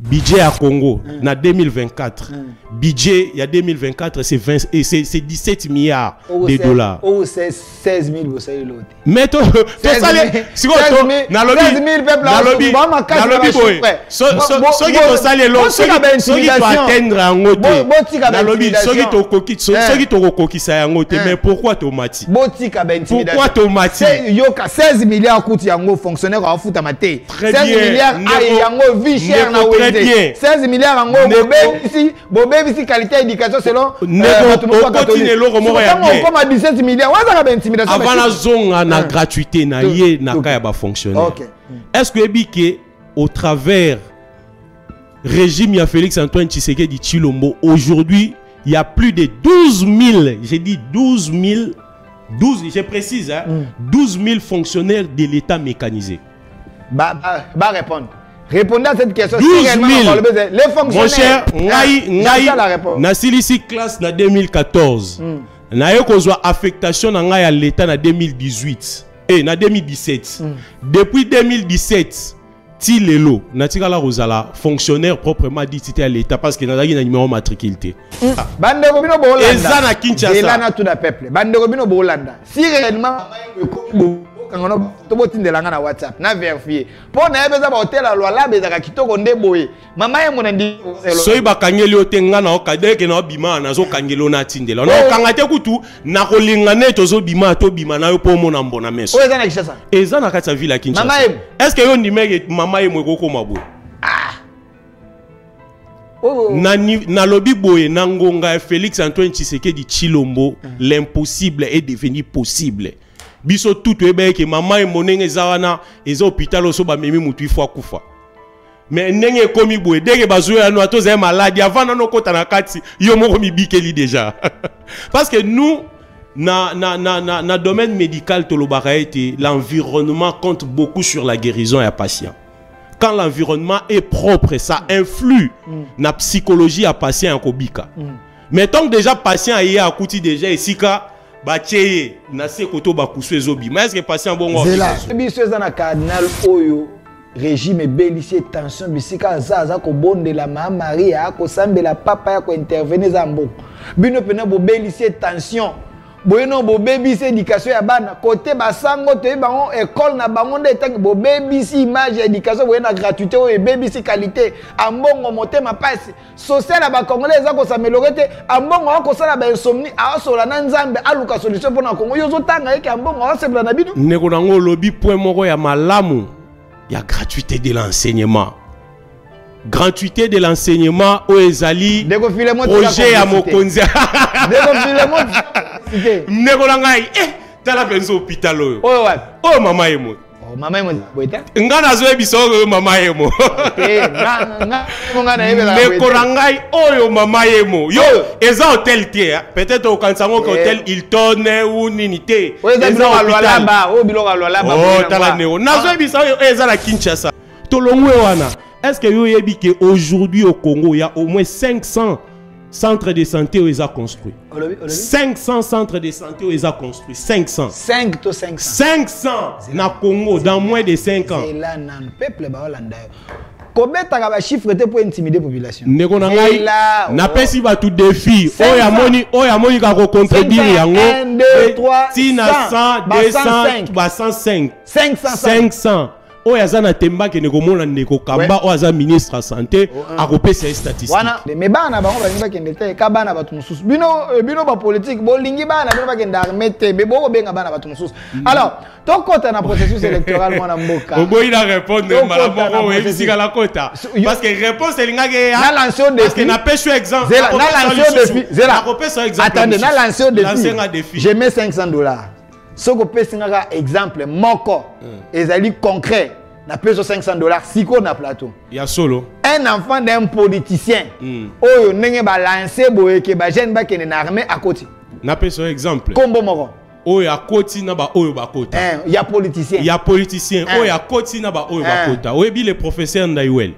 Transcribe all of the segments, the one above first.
budget à Congo, na 2024. Budget, il y a 2024, c'est 17 milliards de dollars. Oh, c'est 16 000, vous savez l'autre. Mais tu sais, si vous avez 16 000 peuples, ceux qui ont salé l'autre, ceux qui ont atteindre en côté, ceux qui ont coquissé en côté, mais pourquoi tu mati? Pourquoi tu mati? 16 milliards coûtent yango fonctionnaire à foutre à maté. 16 milliards à yango vie chère na très bien. 16 milliards yango bobé ici qualité d'éducation selon comme à 17 milliards. Avant la zone na gratuité na yé na kaya fonctionnaire. Est-ce que au travers régime ya Félix Antoine Tshisekedi Tshilombo aujourd'hui il y a plus de 12 000, j'ai dit 12 000, 12, je précise, hein, 12 000 fonctionnaires de l'État mécanisé. Répondre. Répondez à cette question. 12 000. Les fonctionnaires. Mon cher, na silisi classe na 2014. Na yo kozwa affectation na ngai à l'État na 2018. Et na 2017. Depuis 2017. Ti lelo natika la rozala fonctionnaire proprement dit c'était à l'état parce que nazaki na numéro matriculité. Bande robino bolanda. Eza na Kinshasa. Eza na tout na peuple. Bande robino bolanda. Si réellement kangono to botindela nga na WhatsApp na vérifier. Po na yebeza ba hotel la loi la bezaka kitoko ndeboye. Mama ye monandi. Soyi bakangeli otenga na okadeke na obima na zo kangelo na tindela. Na okangate kutu na kolinga ne tozo bima to bima na yo po mona mbona meso. O eza na Kinshasa. Eza na kati ya ville ya Kinshasa. Est-ce que yo ndimeke mama ye mweko mabo? Na lobi boye na ngonga Félix Antoine Tshisekedi Tshilombo, l'impossible est devenu possible. Biso tout ebe ke mama e monenge zawana eza hôpital oso ba memi mutu ifwa kufa. Mais ndenge komi boye deke bazoya no atoza malade avant na kota na kati yo moko mibikeli déjà. Parce que nous na domaine médical tolobaka ete l'environnement compte beaucoup sur la guérison et patient. Quand l'environnement est propre, ça influe na psychologie à patient en kobika. Mettons déjà patient aye akuti déjà esika Bacheye na se koto bakusu ezobi. Mais est-ce que patient bon c'est là. Biso na cardinal oyo régime belicier tension bisika zaza ko bonde la mama Maria ko sambela papa ya ko intervenir za mboko. Bino pena bo belicier tension. Boyeno bo baby éducation ya bana côté basango te bango école na bango nde bo baby image éducation boyena gratuité o baby qualité ambongo motema passe social ba congolais za ko s'améliorer te ambongo ko sala ba insomnie a sola na nzambe aluka solution pour na Congo yo zotanga yeke ambongo a sebla na bino neko nango lobi point moko ya malamu ya gratuité de l'enseignement. Gratuité de l'enseignement au ezali projet à Mokonzi. Negolangai tala benzo hôpital oyo. Oh mama yemo. Oh mama yemo boita. Ngana zo ebiso mama yemo. Negolangai oyo mama yemo. Yo eza hôtel tie peut-être au kansango que hôtel Hilton ou Ninité. Eza alwalaba, o biloko alwalaba. Oh tala neo. Nazo ebiso eza la Kinshasa. Tolongwe wana. Est-ce que vous savez qu'aujourd'hui au Congo, il y a au moins 500 centres de santé où ils ont construit? 500 centres de santé où ils ont construit. 500. 5 to 500. 500 na Congo dans moins de 5 ans. C'est là, dans le peuple, combien de chiffres pour intimider la population? Na pesi ba tout défi. Oya moni ka ko contredire yango. 1 2 3 100 200 105 500 Oya zana temba ke neko mona ndeko kamba oya ministre de santé a repérer ces statistiques. Wana mais bana bango ba kende te ka bana batu mususu. Bino ba politique bo lingi bana bino ba kende armée te be bo benga bana batu mususu. Alors, to kota na processus électoral mona mboka. Obo ila répondre malaboko we bisika la kota. Parce que réponse elinga ke na lancer parce que na pêche exemple. Na lancer défi. Na repérer exemple. Attendez, na lancer défi. Je mets $500. Ce que peut être exemple, moko, ezali concret, na peso $500, siko na plateau. Il y a solo. Un enfant d'un politicien, oyo nenge ba lancer boye ke ba jeune ba kene na armée à côté. Na peso exemple. Kombo moko. Oyo a côté na ba oyo ba kota. Il y a politicien. Il y a politicien. Oyo a côté na ba oyo ba kota. Oyo bi le professeur Ndaiwel.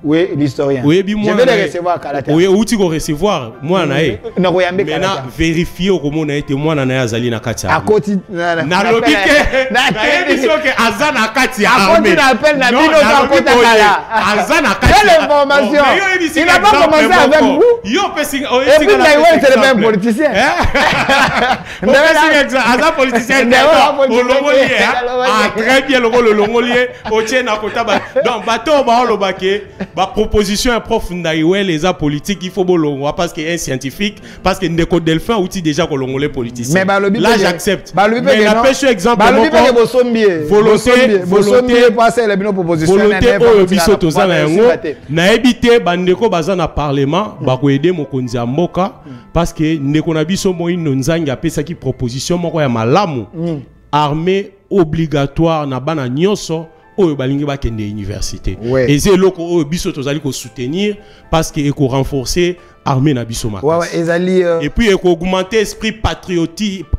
Oui, l'historien. Oui, je vais le recevoir à la tête. Oui, où tu vas recevoir moi nae. Maintenant vérifier au comment na été moi na azali na kati. À côté na lobi ke na yebiso ke azana kati. À côté na appel na bino à côté kala. Azana kati. Quelle information? Il n'a pas commencé avec vous. Yo pesing et puis c'est le même politicien. Azan politicien. Très bien le longolier au tien na kota ba. Donc bateau ba lo baké. Ba proposition profonde les a politiques il faut bolongo parce que un scientifique parce que ndeko Delphin outil déjà ko longolé politicien. Mais là j'accepte. Mais la pêche exemple volonté passer les bino proposition volonté biso tozana yango na ebité bandeko bazana parlement ba ko aider mokonzi ya mboka parce que ndeko na biso moino nzangi apesa ki proposition moko ya malamu armée obligatoire na bana nyonso oyo balingi bakende université et c'est loko oyo biso tozali ko soutenir parce que eko renforcer armée na biso makasi et puis eko augmenter esprit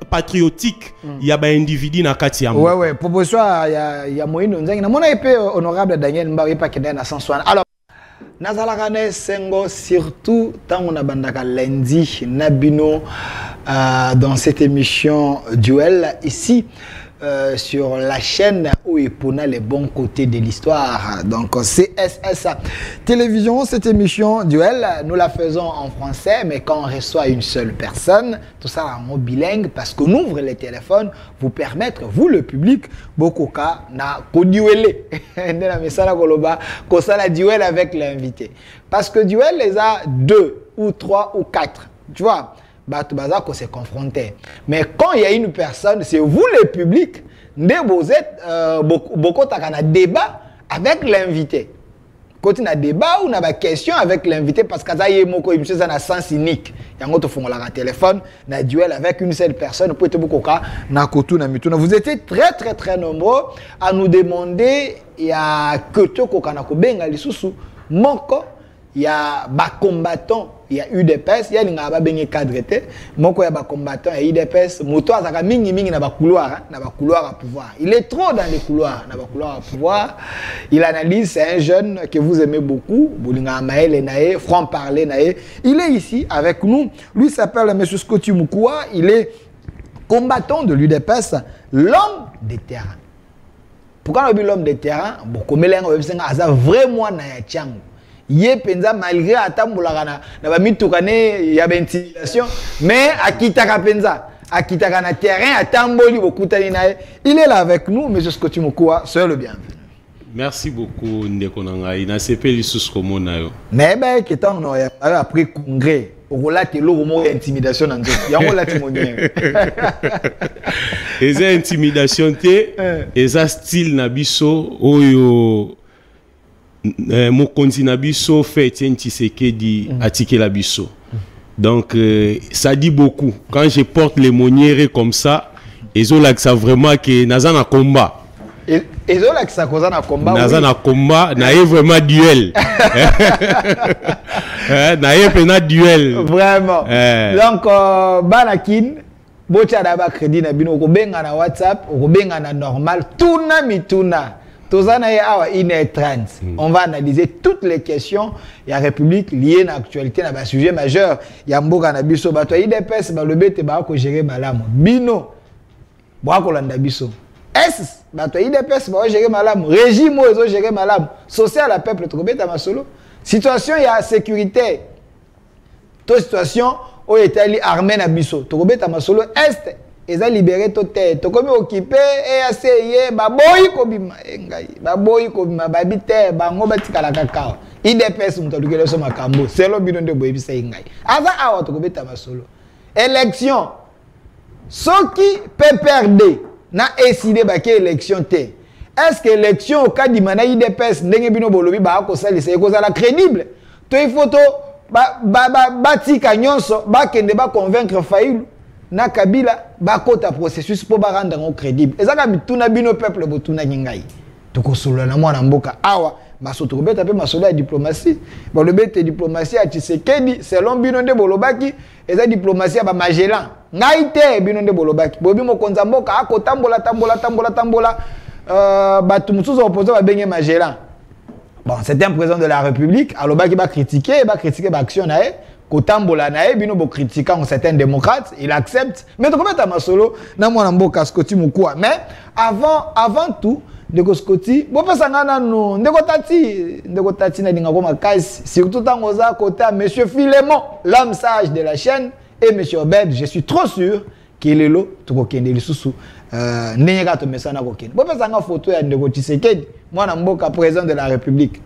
patriotique ya ba individu na kati ya proposition ya moino nzangi na mona epé honorable Daniel Mbaye pa kende na 160 alors nazalaka na sengo surtout tant on a bandaka lundi na bino dans cette émission duel ici sur la chaîne où il prenait les bons côtés de l'histoire. Donc CSS Télévision, cette émission duel, nous la faisons en français, mais quand on reçoit une seule personne, tout ça en mot bilingue, parce qu'on ouvre les téléphones, vous permettre, vous le public, beaucoup cas, na duel avec l'invité. Parce que duel les a 2 ou 3 ou 4, tu vois. Batubazako s'est confronté. Mais quand il y a une personne, c'est vous le public, vous êtes beaucoup de débat avec l'invité. Quand il y a débat ou une question avec l'invité, parce que ça y est, c'est un sens unique. Il y a un téléphone, un duel avec une seule personne, vous étiez très nombreux à nous demander, il y a que tu il y a des combattants, il y a UDPS, il y a des cadres, il y a des combattants, il y a UDPS, moto azaka mingi na ba couloir à pouvoir. Il est trop dans les couloirs, na ba couloir à pouvoir. Il analyse, c'est un jeune que vous aimez beaucoup, Bolinga Maël Naé, franc parler Naé. Il est ici avec nous. Lui s'appelle M. Scotty Moukoua, il est combattant de l'UDPS, l'homme de terrain. Pourquoi on dit l'homme de terrain? Beaucoup mélange vraiment na ya tiango. Yé penza malgré atambola na ba mitukane ya intimidation mais akitaka penza akitaka na terrain atamboli bokutani nae. Il est là avec nous monsieur Scotty Moukoua, soyez le bienvenu. Merci beaucoup ndeko nanga ina sepeli susko na yo. Mais ben que tant on a après congrès relate lo mo intimidation na nzo ya relate monye. Eza intimidation te eza style na biso oyo mokonzi na biso fait Etienne Tshisekedi atike la biso. Donc ça dit beaucoup. Quand je porte les monnières comme ça, ils ont là que ça vraiment que naza na combat. Ils ont là que ça cause na combat. Naza na combat, na est vraiment duel. Na est pena duel. Vraiment. Donc banakin bocha daba crédit na bino ko benga na WhatsApp, ko benga na normal, tuna mituna. On va analyser toutes les questions. Il y a République liées à l'actualité, à un sujet majeur. Il y a Mboga Nabiso, Bato IDPS, Balobé, Tebako, gérer Malam. Bino, Boako Landabiso. S, Bato IDPS, Bao gérer Malam. Régime, Ozo gérer Malam. Social, la peuple, Trobé, Tamasolo. Situation, il y a sécurité. Toute situation, où est armée Nabiso. Trobé, Tamasolo. Est, ils ont libéré tout terre. Tu comme occupé et essayé baboyi kobima engai. Baboyi kobima babite bango batika la kakao. IDPS mutadukele so makambo. Selo bidonde boyebi sa engai. Aza awa to kobeta masolo. Élection. Soki PPRD na décidé ba ke élection te. Est-ce que élection au cas d'imana IDPS ndenge bino bolobi ba ko salisa ekoza la crédible. To il faut to batika nyonso ba kende ba convaincre Fayulu. Na Kabila bakota processus pour ba rendre crédible. Ezaka mituna bino peuple botuna ngai. Tokosolola na mwana mboka awa masoto kobeta pe masolo ya diplomatie. Ba lobete diplomatie ya Tshisekedi selon bino nde bolobaki eza diplomatie ya ba Magellan. Ngai te bino nde bolobaki. Bobi mokonza mboka akotambola tambola batu mususu opposé ba benge Magellan. Bon, c'était un président de la République. Alors, il va critiquer l'action. Kotambola nae bino bo critiquant un certain démocrate, il accepte. Mais donc comment ta masolo na mwana mboka Scotty Mukua. Mais avant tout ndeko Scotty, bo pesa ngana no ndeko tati na dinga ko makasi, surtout tango za côté monsieur Filemon, l'homme sage de la chaîne et monsieur Obed, je suis trop sûr qu'il est là to kokende lisusu ndenge ka to mesana kokende. Bo pesa nga photo ya ndeko Tshisekedi, mwana mboka président de la République.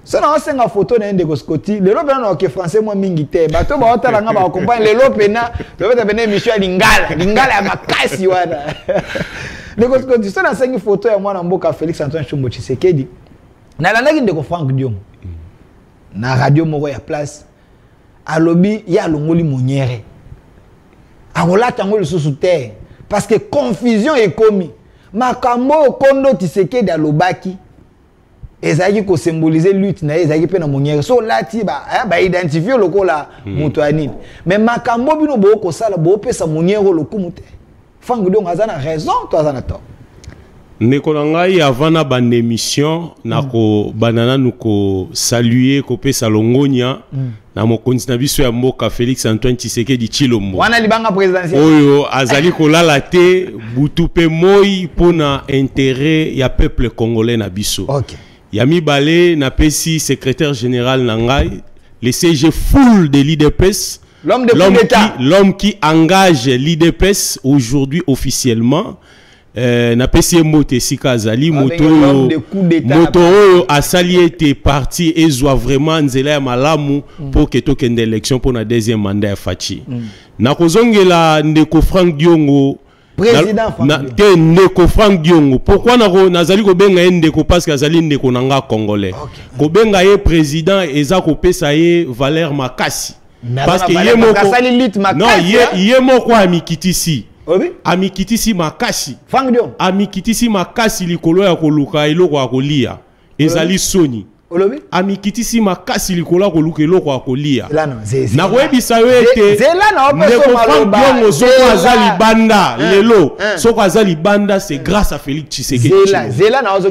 Si on a une photo de Scotty, le lopena na ke français moi mingi te. Bato ba otala nga ba accompagne le lopena, le lopena bene Michel Lingala ya makasi wana. Le Scotty, si on a une photo ya mwana mboka Félix Antoine Tshombo Tshisekedi. Na landaki ndeko Frank Diom. Na radio moko ya place. Alobi ya longoli moniere. Akolata ngoli susu te parce que confusion est commis. Makambo kondo Tshisekedi alobaki. Ezaki ko symboliser lutte na ezaki pe na moniere so lati ba identifier lokola muto anini mais makambo bino bo ko sala bo pesa moniere lokumu te fangu donc azana raison to azana tort ndeko na ngai avant na ban émission na ko banana nuko saluer ko pesa longonia na mokonzi na biso ya mboka Félix Antoine Tshisekedi Tshilombo wana libanga présidentiel oyo azali ko lala te butu pe moi pona intérêt ya peuple congolais na biso. OK. Yami Balé n'a pas si secrétaire général Nangai, le CG full de l'IDPS, l'homme qui engage l'IDPS aujourd'hui officiellement, n'a pas si moté si Kazali, moto a sali été parti et soit vraiment nzela malamu pour que token d'élection pour la deuxième mandat à Fachi. Na kozongela ndeko Frank Diongo président Frank Diongo. Pourquoi nazali ko benga ndeko parce que azali ndeko nanga congolais. Ko benga ye président eza ko pesa ye Valère Makasi. Parce que ye moko non ye moko amikitisi. Amikitisi Makasi. Frank Diongo. Amikitisi Makasi likolo ya koluka eloko ya kolia. Ezali Sony. Amikitisi makasi likola ko luka eloko ya kolia. Na koyebisa yo ete ndeko Frank Diongo soko azali banda lelo soko azali banda c'est grâce à Félix Tshisekedi.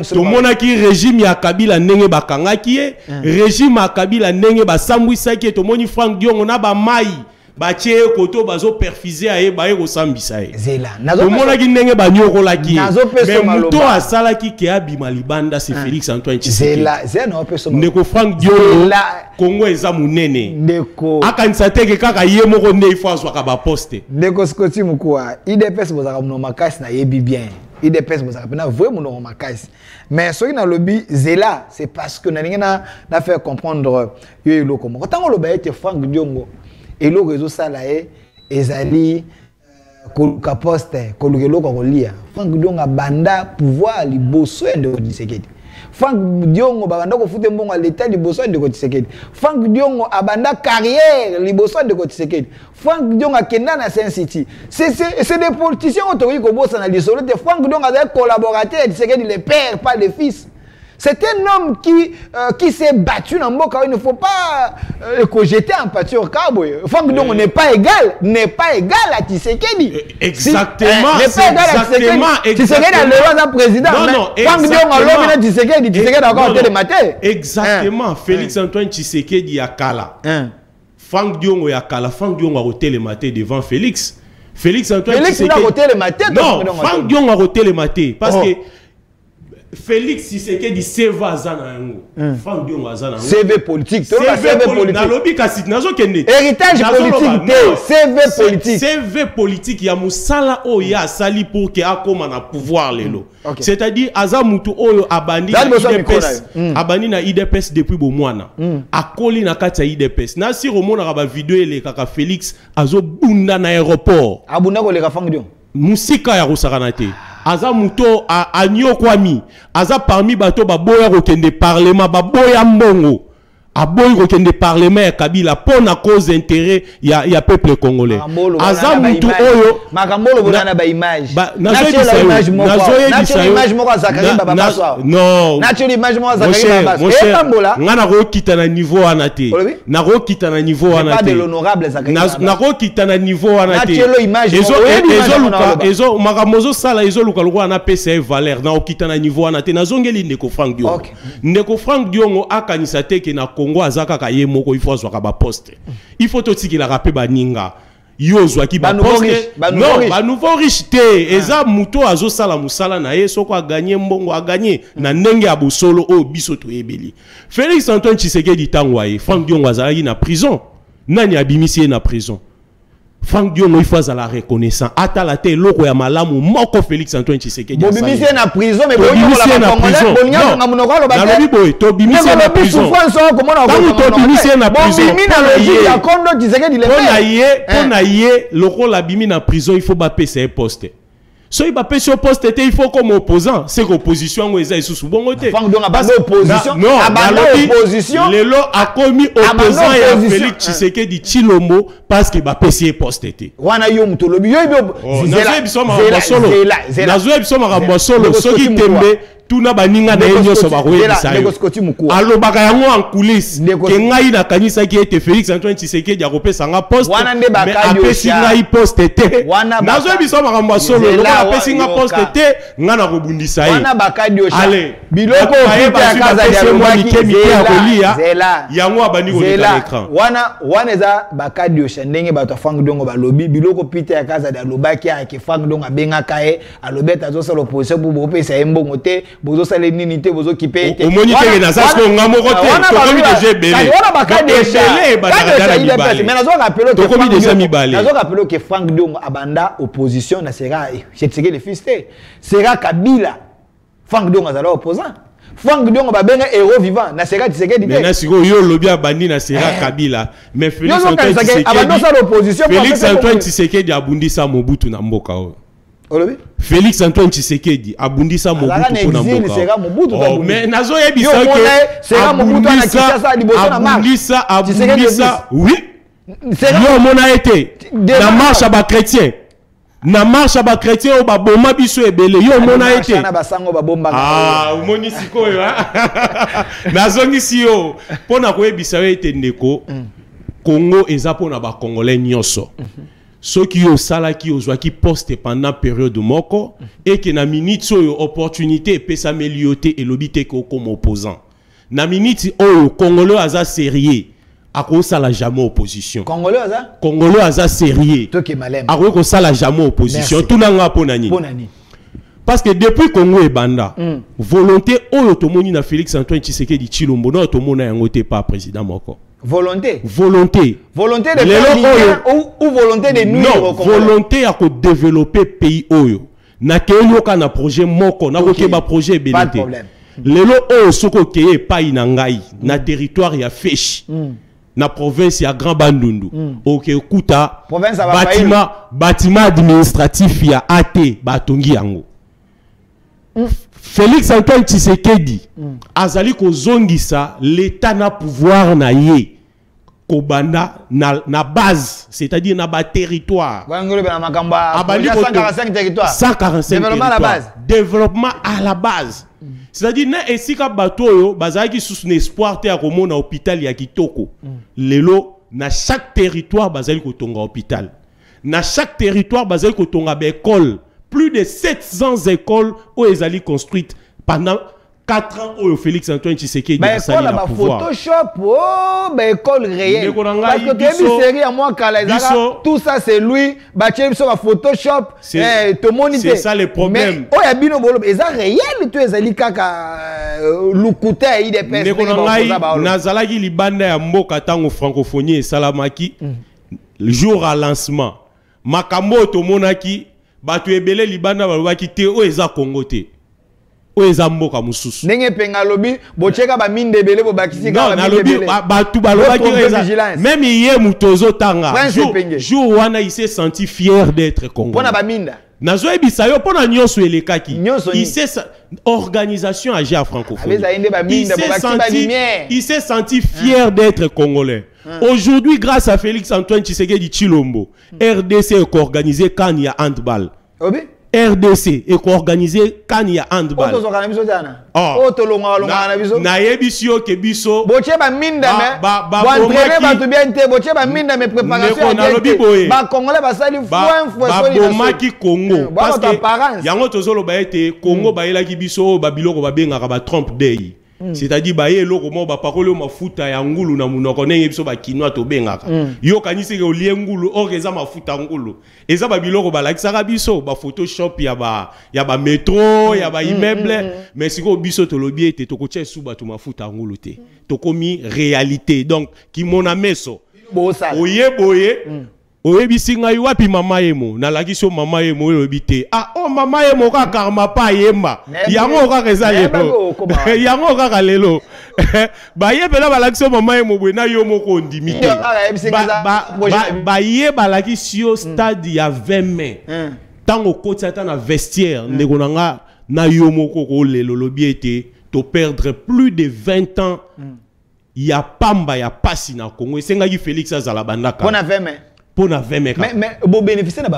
To mona ki régime ya Kabila ndenge bakangaki ye régime ya Kabila ndenge basambwisaki to moni Frank Diongo na ba mai batie koto bazo perfiser aye baye ko sambisa ye to mona ki ndenge banyokola ki mais muto asala ki ke abima libanda c'est Félix Antoine Tshisekedi ndeko Frank Diongo Congo eza munene ndeko akanisa teke kaka ye moko ne ifo azwaka ba poste ndeko Scotty Mukua IDPS bozaka muno makasi na yebi bien IDPS bozaka pena vraiment muno makasi mais soki na lobby zela c'est parce que na faire comprendre yo eloko moko tango loba ete Frank Diongo et le réseau salaire ezali koluka poste koluka eloko kolia Frank Diongo banda pouvoir liboso de Tshisekedi Frank Diongo banda ko fute mbongo l'état liboso de Tshisekedi Frank Diongo abanda carrière liboso de Tshisekedi Frank Diongo akenda na Saint City c'est des politiciens autorisés ko bossa na lisolo de Frank Diongo a collaborateur de Tshisekedi le père pas le fils. C'est un homme qui s'est battu dans le monde. Il ne faut pas cogiter en pâture au cabo. Frank Diongo n'est pas égal à Tshisekedi. Exactement. N'est pas égal à Tshisekedi. Tshisekedi a le droit président. Non, Frank Diongo a l'homme de Tshisekedi a encore été maté. Exactement. Félix Antoine Tshisekedi a kala. Frank Diongo a kala. Frank Diongo a été le maté devant Félix. Félix Antoine Tshisekedi. Félix a été le maté. Non, Frank Diongo a été le maté. Parce que Félix Tshisekedi seva azana yango Frank Diongo azana yango CV politique CV politique na lobi kasi nazo kende héritage politique CV politique ya musala oya asali pour que akoma na pouvoir lelo c'est-à-dire azamutu oyo abandi IDPS abandi na IDPS depuis bomwana akoli na kati ya IDPS na si romona ka ba vidéo ele kaka Félix azo bunda na aéroport abunda ko le ka Frank Diongo musika ya kosakana te aza muto a nyokwami aza parmi bato baboya kokende parlement baboya mbongo aboyi kokende parlement ya Kabila pour na cause intérêt ya peuple congolais aza mutu oyo makambolo bonana ba image nazoyebisa non naturally image mo Zakari Babas etambola ngana kokita na niveau wana te na kokita na niveau wana te pas de l'honorable Zakari Babas na kokita na niveau wana te ezo makamozo sala ezo luka luka na PCA valeur na okita na niveau wana te nazongeli ndeko Frank Diongo ndeko Frank Diongo akanisa te ke na Congo azaka ka ye moko il faut azwaka ba poste il faut totikila ka pe baninga yo zwaki ba poste non ba nouveau riche te eza muto azo sala musala na ye soko a gagner mbongo a gagner na ndenge ya bosolo o biso to yebeli Félix Antoine Tshisekedi tangwaye Frank Diongo azalaki na prison nani abimisi na prison Frank Diongo il faut la reconnaissance atala te loko ya malamu moko Félix Antoine Tshisekedi bobimisi na prison mais bobimisi na prison na lobi boy to bimisi na prison to bimisi na prison ya kondo Tshisekedi le pona ye loko la bimi na prison il faut ba pesa poste so il va pesa poste te il faut comme opposant c'est opposition ngo eza isusu bongo te Frank Diongo ba opposition opposition lelo a commis opposant ya Félix Tshisekedi Tshilombo parce que ba pesa poste te wana yo mutolobi yo nazo ebisoma ka solo soki tembe tuna baninga na yenyo so bakoyebisa alobaka yango en coulisses ke ngai na kanisa ki ete Félix Antoine Tshisekedi akopesa nga poste mais apesi ngai poste te nazo ebisoma ka solo lokola apesi nga poste te nga na kobundisa ye allez biloko ya kaza ya mike ya kolia yango abandi koleka l'écran wana eza bakadio ndenge bato Frank Diongo balobi biloko pita ya kaza ya lobaki ya ke Frank Diongo benga kae alobeta zo sala opposition pour bopesa yembongo te bozo sala nini te bozo kipe te omoni te na sasko ngamo kote to komi déjà belé wana bakadio belé badala mibale mais nazo rappelo to komi déjà mibale nazo rappelo que Frank Diongo abanda opposition na sera Tshisekedi le fils te sera Kabila Frank Diongo azala opposant Frank Diongo babenga héros vivant na sera Tshisekedi te mais siko yo lobi abandi na sera Kabila mais Félix Antoine Tshisekedi abundisa Mobutu na mboka o Félix Antoine Tshisekedi abundisa Mobutu na mboka oh mais nazo yebisa ke sera Mobutu na Kinshasa liboso na abundisa oui yo mona été na marche ba chrétien na marche ba chrétien o ba boma biso ebele yo mona été umoni sikoyo nazongi siyo pona koyebisa ete ndeko Congo eza pona ba congolais nyonso ceux qui ont sala qui ont qui poste pendant période moko et que na minute oyo opportunité peut s'améliorer et l'obité comme opposant na minute oyo congolais aza sérieux ako sala jamais opposition congolais aza sérieux ako sala jamais opposition tout nanga ponani parce que depuis Congo et Banda volonté oyo tomoni na Félix Antoine Tshisekedi Tshilombo no tomona yango te pas président moko volonté de faire ou volonté de nous non volonté à développer pays oyo na keyoka na projet moko na kokeba projet belité lelo oyo soko keye pa inangai na territoire ya Feshi na province ya Grand Bandundu OK kuta bâtiment administratif ya AT batongi yango Félix Antoine Tshisekedi azali kozongisa l'état na pouvoir na ye kobanda na base c'est-à-dire na ba territoire 145 territoires 145 développement à la base c'est-à-dire na esika bato yo bazaki sous espoir te akomona hôpital ya kitoko lelo na chaque territoire bazali kotonga hôpital na chaque territoire bazali kotonga ba école plus de 700 écoles où ils allaient construites pendant 4 ans où Félix Antoine Tshisekedi a sali na pouvoir. Photoshop, oh, école réelle. Parce que tu as une série à moi, tout ça c'est lui. Tu as sur Photoshop, c'est ça le problème. Mais, oh, il y a réel, tu es allé kaka lukuté il des personnes. Nazalaki libanda ya mboka tango francophonie et salamaki le jour à lancement. Makambo tomonaki batu ebele libanda balobaki te o eza Congo te o eza mboka mususu ndenge penga lobi bocheka ba minde ebele bo bakisika ba minde ebele batu balobaki eza même hier mutozo tanga jour wana il s'est senti fier d'être Congolais pona ba minda nazo ebisa yo pona nyonso elekaki. Il s'est organisation AG à francophonie. Il s'est senti fier d'être congolais. Aujourd'hui, grâce à Félix Antoine Tshisekedi Tshilombo, RDC est organisé quand il y a handball. RDC est organisé quand il y a handball. Na yebisio ke biso. Boche ba minda me. Ba entraîner ba to bien te. Boche ba minda me préparation. Ba Congolais ba sali fouin soli. Ba bomaki Congo. Parce que yango tozolo ba ete Congo ba elaki biso ba biloko ba benga ba Trump Day. C'est-à-dire ba ye loko mo ba parole mafuta ya ngulu na munoko nenge biso ba kinwa to bengaka. Yo kanisi ke olie ngulu oreza mafuta ngulu. Eza ba biloko ba lakisaka biso ba Photoshop ya ba métro, ya ba immeuble, mais siko biso to lobi ete to ko tche suba to mafuta ngulu te. To komi réalité. Donc ki mona meso. Oye boye. Oye bisinga wapi mama yemo na lakiso mama yemo yobite. Ah oh mama yemo ka karma pa yemba. Yango ka reza lelo. Yango ka lelo. Ba yebela ba lakiso mama yemo bwe na yo moko ndimite. Ba ye ba lakisio stade ya 20 mai. Tango koti ata na vestiaire ndeko nanga na yo moko ko lelo lobiete to perdre plus de 20 ans. Ya pamba ya pasi na Congo. Esenga ki Félix azala bandaka. Bona 20 mai. Pour na 20 mecs. Mais vous bénéficiez na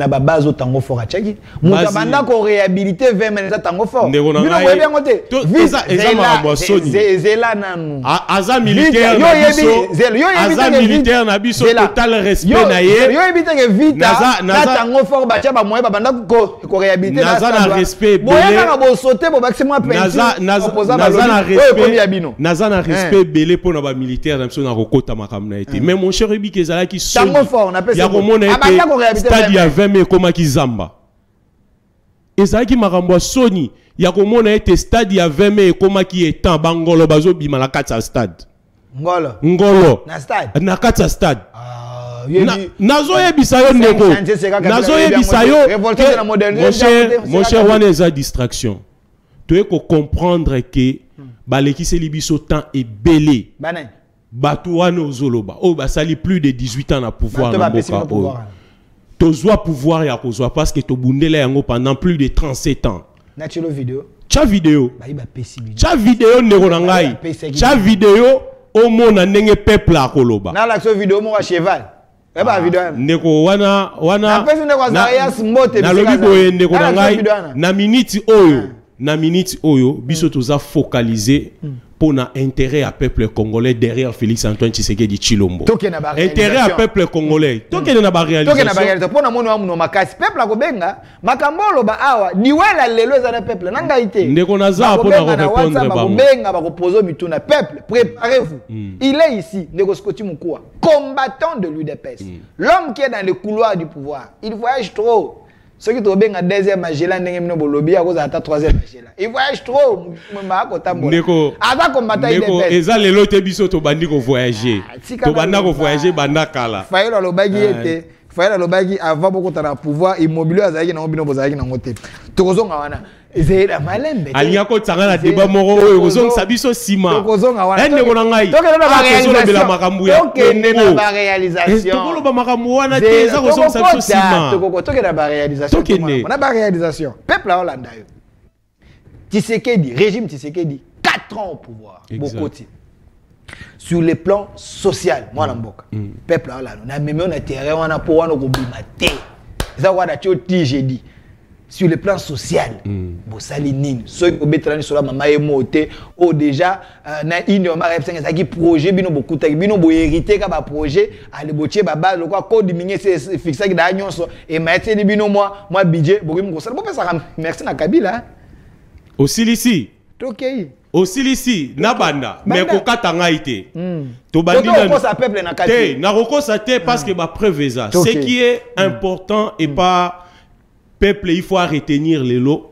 base au tango fort à Tchaki. Moutabanda ko réhabiliter 20 mecs tango fort. Bino bien côté. Visa Zela nanu. Aza militaire na biso. Aza militaire na biso total respect na ye. Yo ebite ke vita na tango fort ba tia ba moyen banda ko réhabiliter na naza na respect belé. Boya na bo sauter bo maximum peinture. Naza na respect belé pour na ba militaire na biso na kokota makamna été. Mais mon cher Ebi Kezala tango fort on appelle ça. Stade ya 20 mai koma ki zamba. Ezaki makambo Sony ya komona ete stade ya 20 mai koma ki etan bangolo bazo bima na kati ya stade. Ngolo. Na stade. Na kati ya stade. Nazo yebisa yo ndeko. Nazo yebisa yo. Mon cher wana eza distraction. Tu es ko comprendre que balekise libiso temps est belé. Batouano Zoloba. Oh, bah, ça lit plus de 18 ans à pouvoir. Tozoa pouvoir ya kozwa parce que to bundela yango pendant plus de 37 ans. Naturel vidéo. Cha vidéo. Cha vidéo ndeko na ngai. Cha vidéo au monde ndenge peuple a koloba. Na l'action vidéo mo cheval. Eh ba vidéo. Ndeko wana na pesi ndeko Zarias mbote na lobi boye ndeko na ngai. Na minute oyo. Na minute oyo biso toza focaliser pour na intérêt à peuple congolais derrière Félix Antoine Tshisekedi Tshilombo. Intérêt à peuple congolais. Toke na ba réalisation. Pour na mono amuno makasi peuple a kobenga makambolo ba awa niwela lelo za na peuple nanga ité. Ndeko naza pour na répondre ba kobenga ba kopozo mituna peuple préparez-vous. Il est ici ndeko Scotty Mukua, combattant de l'UDPS. L'homme qui est dans les couloirs du pouvoir. Il voyage trop. Ceux qui trouvent bien à deuxième Magella, n'engagent pas lobby à cause de troisième Magella. Ils voyagent trop. Avant combattre il est ça les lots biso to bandi ko voyager. To banda ko voyager banda kala. Faïla lobagi était. Faïla lobagi avant beaucoup de pouvoir immobilier azaki na bino bozaki na ngote. Tokozonga wana. Zera malembe. Aliya ko tsanga na débat moko oyo kozonga sabiso sima. Tokozonga wana. Ende ko ngai. Tokena na réalisation. Makambu ya. Tokena na réalisation. Tokolo ba makambu wana te za kozonga sabiso sima. Tokena ba réalisation. On a ba réalisation. Peuple a Hollande yo. Tshisekedi, régime Tshisekedi, 4 ans au pouvoir. Bokoti. Sur le plan social, moi la mboka. Peuple a Hollande. Na même on a terrain wana po wana ko bimate. Ça wana toti j'ai dit. Sur le plan social, Bossali Nine, ceux qui ont été sur la maman et moté, ou déjà, na une de ma réflexion, c'est qui projet, bino beaucoup, bino bo hérité comme un projet, à le botier, baba, le quoi, code diminué, c'est fixé que d'agnon, et maintenant, bino moi budget, beaucoup me concerne. Bon, ça, merci na Kabila. Aussi ici. Ok. Aussi ici, Nabanda, mais kokatanga ité. To bandi na ça peuple na Kabila. Na roko ça te parce que ma preuve ça. Ce qui est important et pas peuple, il faut retenir les lots.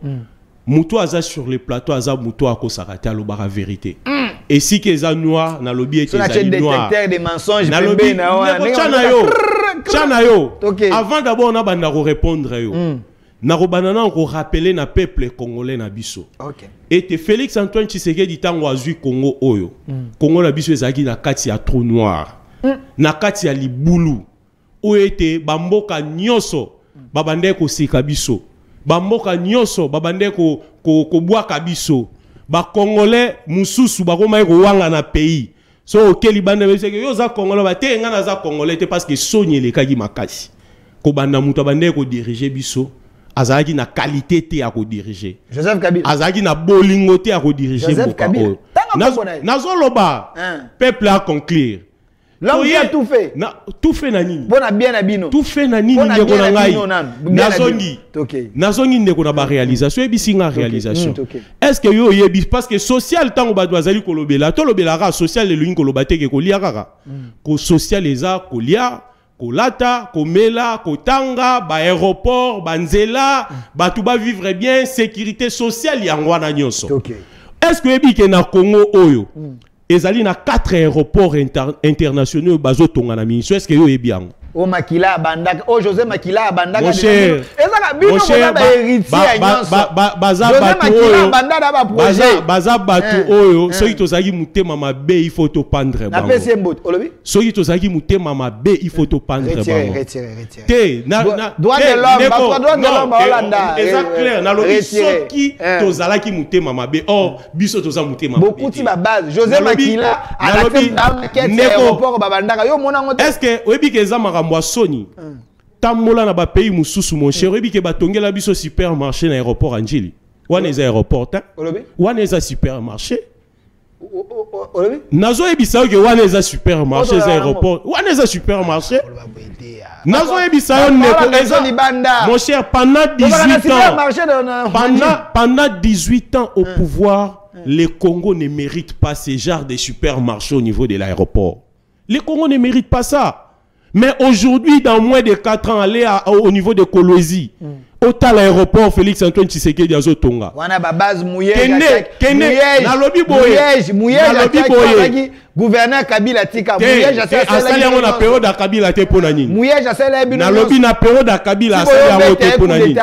Moutou aza sur le plateau, aza moutou a kosarate a l'obara vérité. Et si qu'eza noir, na lobby est noir. Détecteur des mensonges. Na lobby, Chanayo. Avant d'abord, on a bandaro répondre yo. Naro banana on rappeler na peuple congolais na biso. Et te Félix Antoine Tshisekedi tango azui Congo oyo. Congo na biso ezaki na kati ya trou noir. Na kati ya libulu. Oyo ete bamboka nyoso. babande ko seka biso bamboka nyonso babande ko bwaka biso ba congolais mususu bakoma ko wanga na pays so okeli bande beseke yo za congolais ba te nga na za congolais te parce que sonye le kagi makasi ko banda muto bande ko diriger biso azalaki na qualité te ya ko diriger Joseph Kabila azalaki na bolingo te ya ko diriger Joseph Kabila nazoloba peuple a conclure l'homme qui a tout fait tout fait na nini bona bien na bino tout fait na nini ndeko na ngai nazongi ndeko na ba réalisation ebisinga réalisation est-ce que yo yebi parce que social tango ba doazali kolobela to lobela ka social le luingo lobate ke kolia kaka ko social eza kolia kolata komela kotanga ba aéroport ba nzela ba tout ba vivre bien sécurité sociale yango na nyonso est-ce que yebi ke na Congo oyo ezali na 4 aéroports internationaux bazo tonga na ministre est-ce que yo yebi o Makila bandaka o José Makila bandaka mon cher ezaka bino bona ba héritier nyonso baza batu oyo soki tozaki mutema mabe il faut to pendre bango na pesi mbot olobi soki tozaki mutema mabe il faut to pendre bango retirer te na droit de l'homme Hollanda eza clair na lobi soki tozalaki mutema mabe or biso toza mutema mabe beaucoup ti ba base José Makila alabi aéroport babandaka yo mona ngote est-ce que oyebi ke eza Sony tamola na ba pays mususu mon cher ebi ke batongela biso supermarché na aéroport Anjili wana eza aéroport wana eza supermarché nazo ebisa ke wana eza supermarché eza aéroport wana eza supermarché nazo ebisa yo neko eza mon cher pendant 18 ans au pouvoir le Congo ne mérite pas ce genre de supermarché au niveau de l'aéroport. Le Congo ne mérite pas ça. Mais aujourd'hui, dans moins de 4 ans, aller au niveau de Kolwezi, autant l'aéroport Félix Antoine Tshisekedi Azo Tonga. Wana ba base mouillé. Na lobi boye. Gouverneur Kabila tika. Asali yango na période ya Kabila te pona nini. Mouillé jasala bino. Na lobi na période ya Kabila asali yango te pona nini.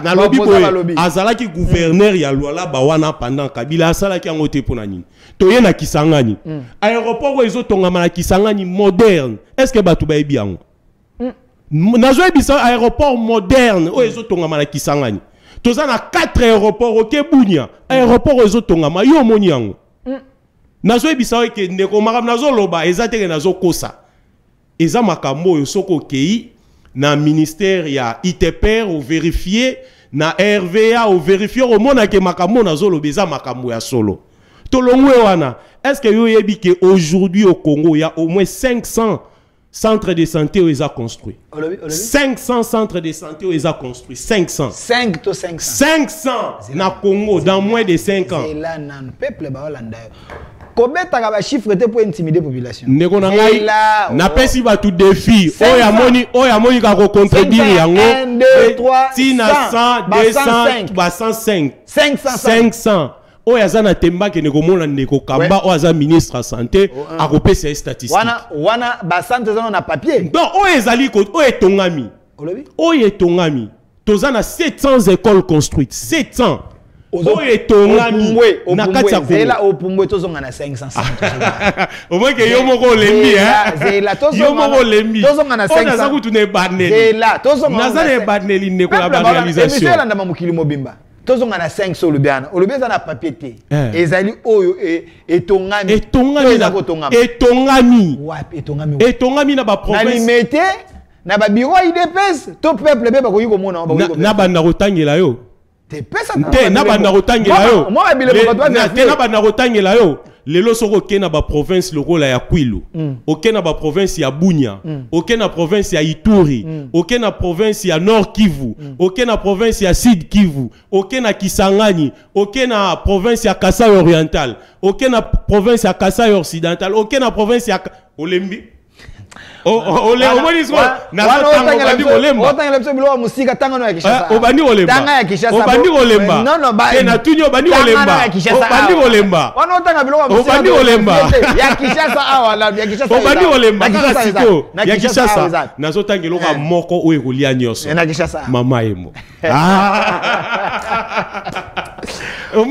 Na lobi boye. Azalaki gouverneur ya Luala bawana pendant Kabila asala yango te pona nini. Toye na Kisangani. Aéroport wo ezo tonga na Kisangani moderne. Est-ce que batu ba ebi yango? Nazo ebisa aéroport moderne o ezo tonga na Kisangani. Toza na 4 aéroports au Kebunya. Aéroport ezo tonga ma yo moni yango. Nazo ebisa ke ndeko makam nazo loba ezateke nazo kosa. Eza makambo yo soko kei na ministère ya ITPR ou vérifier na RVA ou vérifier au mona ke makambo nazo loba eza makambo ya solo. Tolongwe wana. Est-ce que yo yebi ke aujourd'hui au Congo il y a au moins 500 centres de santé où ils ont construit. 500 centres de santé où ils ont construit. 500. 500 na Congo dans moins de 5 ans. C'est là nan peuple ba Hollanda. Combien t'as ba chiffre pour intimider population? Ndeko na ngai na pesi ba tout défi. Oya moni ka ko contredire yango. 1 2 3 100 200 105 500 oya zana temba ke neko mona ndeko kamba o aza ministre de santé a kopesa statistique wana ba santé zana na papier donc o ezali ko o etongami o etongami tozana 700 écoles construites 700 o etongami na kati ya zela opumbwe tozonga na 500 au moins que yo moko lembi zela yo moko lembi tozonga na 500 naza kutune baneli zela tozonga naza ne baneli ndeko la réalisation monsieur landa mamukili mobimba tozonga na 5 so lubiana olubiana na papier te ezali oyo etongami etongami na ba province na limité na ba bureau IDPS to peuple be bakoyi komona na banda kotangela yo te pesa te na banda kotangela yo te na banda kotangela yo lelo soko kena ba province lokola ya Kwilu okena ba province ya Bunya okena province ya Ituri okena province ya Nord Kivu okena province ya Sud Kivu okena Kisangani okena province ya Kasai Oriental okena province ya Kasai Occidental okena province ya Olembi ole omoni so na tango bandi olemba otanga lepso bilo musika tanga no ya Kishasa obandi olemba tanga ya Kishasa obandi olemba non ba na tunyo obandi olemba obandi olemba wana otanga bilo musika obandi olemba ya Kishasa awala ya Kishasa obandi olemba kaka siko ya Kishasa nazo tangelo ka moko o ekolia nyoso na Kishasa mama yemo Mon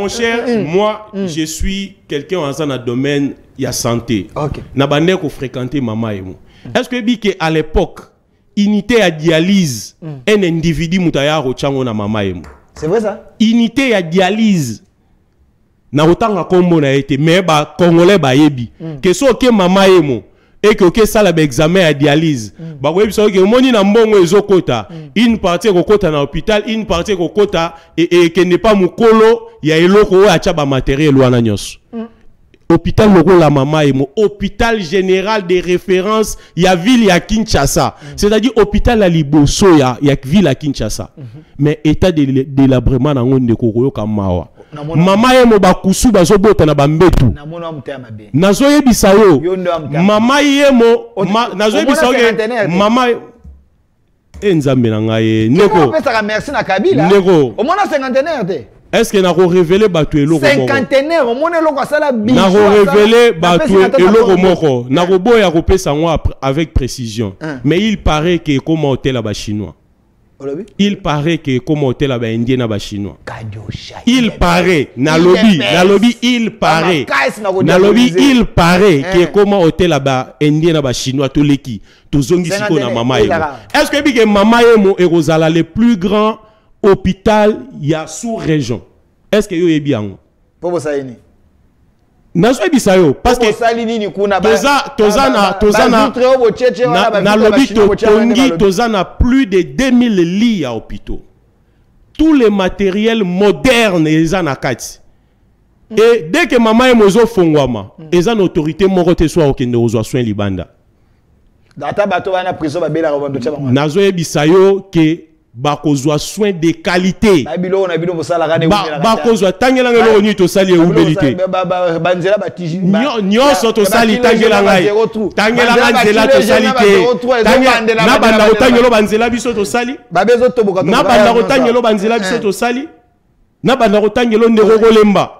cher, moi, je suis quelqu'un dans un domaine, il y a santé. Na bande ko fréquenter maman et moi. Est-ce que à l'époque, unité à dialyse, un individu mutaya rochango na maman et moi? C'est vrai ça? Unité à dialyse. Na otanga kombo na été mais ba congolais ba yebi. Que so ke maman et moi et que ça la examen à dialyse. Ba webi so ke moni na mbongo ezokota. Une partie ko kota na hôpital, une partie ko kota et que n'est pas mukolo ya eloko acha ba matériel wana nyos. Hôpital loko la maman et mon hôpital général de référence ya ville ya Kinshasa. C'est-à-dire hôpital la Liboso ya ville à Kinshasa. Mais état de délabrement na ngonde ko koyo kamawa. Maman et mon bakusu bazo bota na bambetu. Nazo yebisa yo. Maman et mon nazo yebisa yo. Maman nzambe na ngai neko. Merci na Kabila. Neko. Au moins 50 te. Est-ce que n'a révélé Batu et Loko cinquantenaire, on a révélé Batu et Loko Moko. N'a boya repé ça avec précision. Mais il paraît que comme hôtel là-bas chinois. Il paraît que comme hôtel là-bas indien là-bas chinois. Il paraît, na lobby, il paraît. Na lobby, il paraît que comme hôtel là-bas indien là-bas chinois tous les qui, tous zongi siko na mama emo. Est-ce que mama emo et Rosala les plus grands hôpital y a sous-région? Est-ce que yo est bien? Pour ça ni. Nazo bisayo parce que na lobby tozana plus de 2000 lits à hôpitaux. Tous les matériels modernes les en akati. Et dès que maman est mozo fongwama, les en autorité morote soit aucun de aux soins libanda. Data bato wana prison ba bela robondo tshaba. Nazo bisayo que bakozwa soin de qualité. Bakozwa tangela ngelo ni to sali ubelité. Banzela batiji. Nyonso to sali tangela ngai. Tangela banzela to sali te. Na banda otangelo banzela biso to sali. Babezo to boka to. Na banda otangelo banzela biso to sali. Na banda otangelo ndeko kolemba.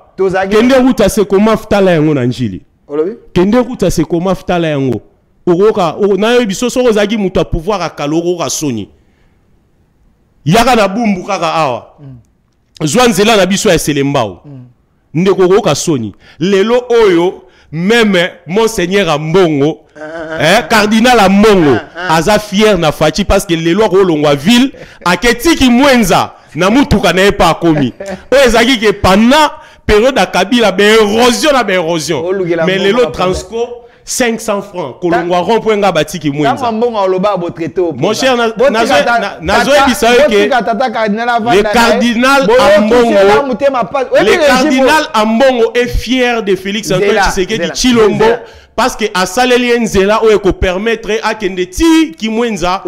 Kende ruta se koma futala yango na njili. Kende ruta se koma futala yango. Okoka na yo biso so ozagi mutu a pouvoir akaloro ka soni. Yaka na bumbu kaka awa. Zwanzela na biso ya selembao. Ndeko koka soni. Lelo oyo même monseigneur Ambongo, cardinal Ambongo, aza fier na fachi parce que lelo ko longwa ville aketiki mwenza na mutuka na epa komi. O ezaki ke pendant période à Kabila be érosion. Mais lelo transco 500 francs. Kolongwa rompoenga batiki mwenza. Mon cher, nazo ebisayo ke le cardinal Ambongo est fier de Félix Antoine Tshisekedi Tshilombo parce que a saleli nzela o eko permettre a kende ti ki mwenza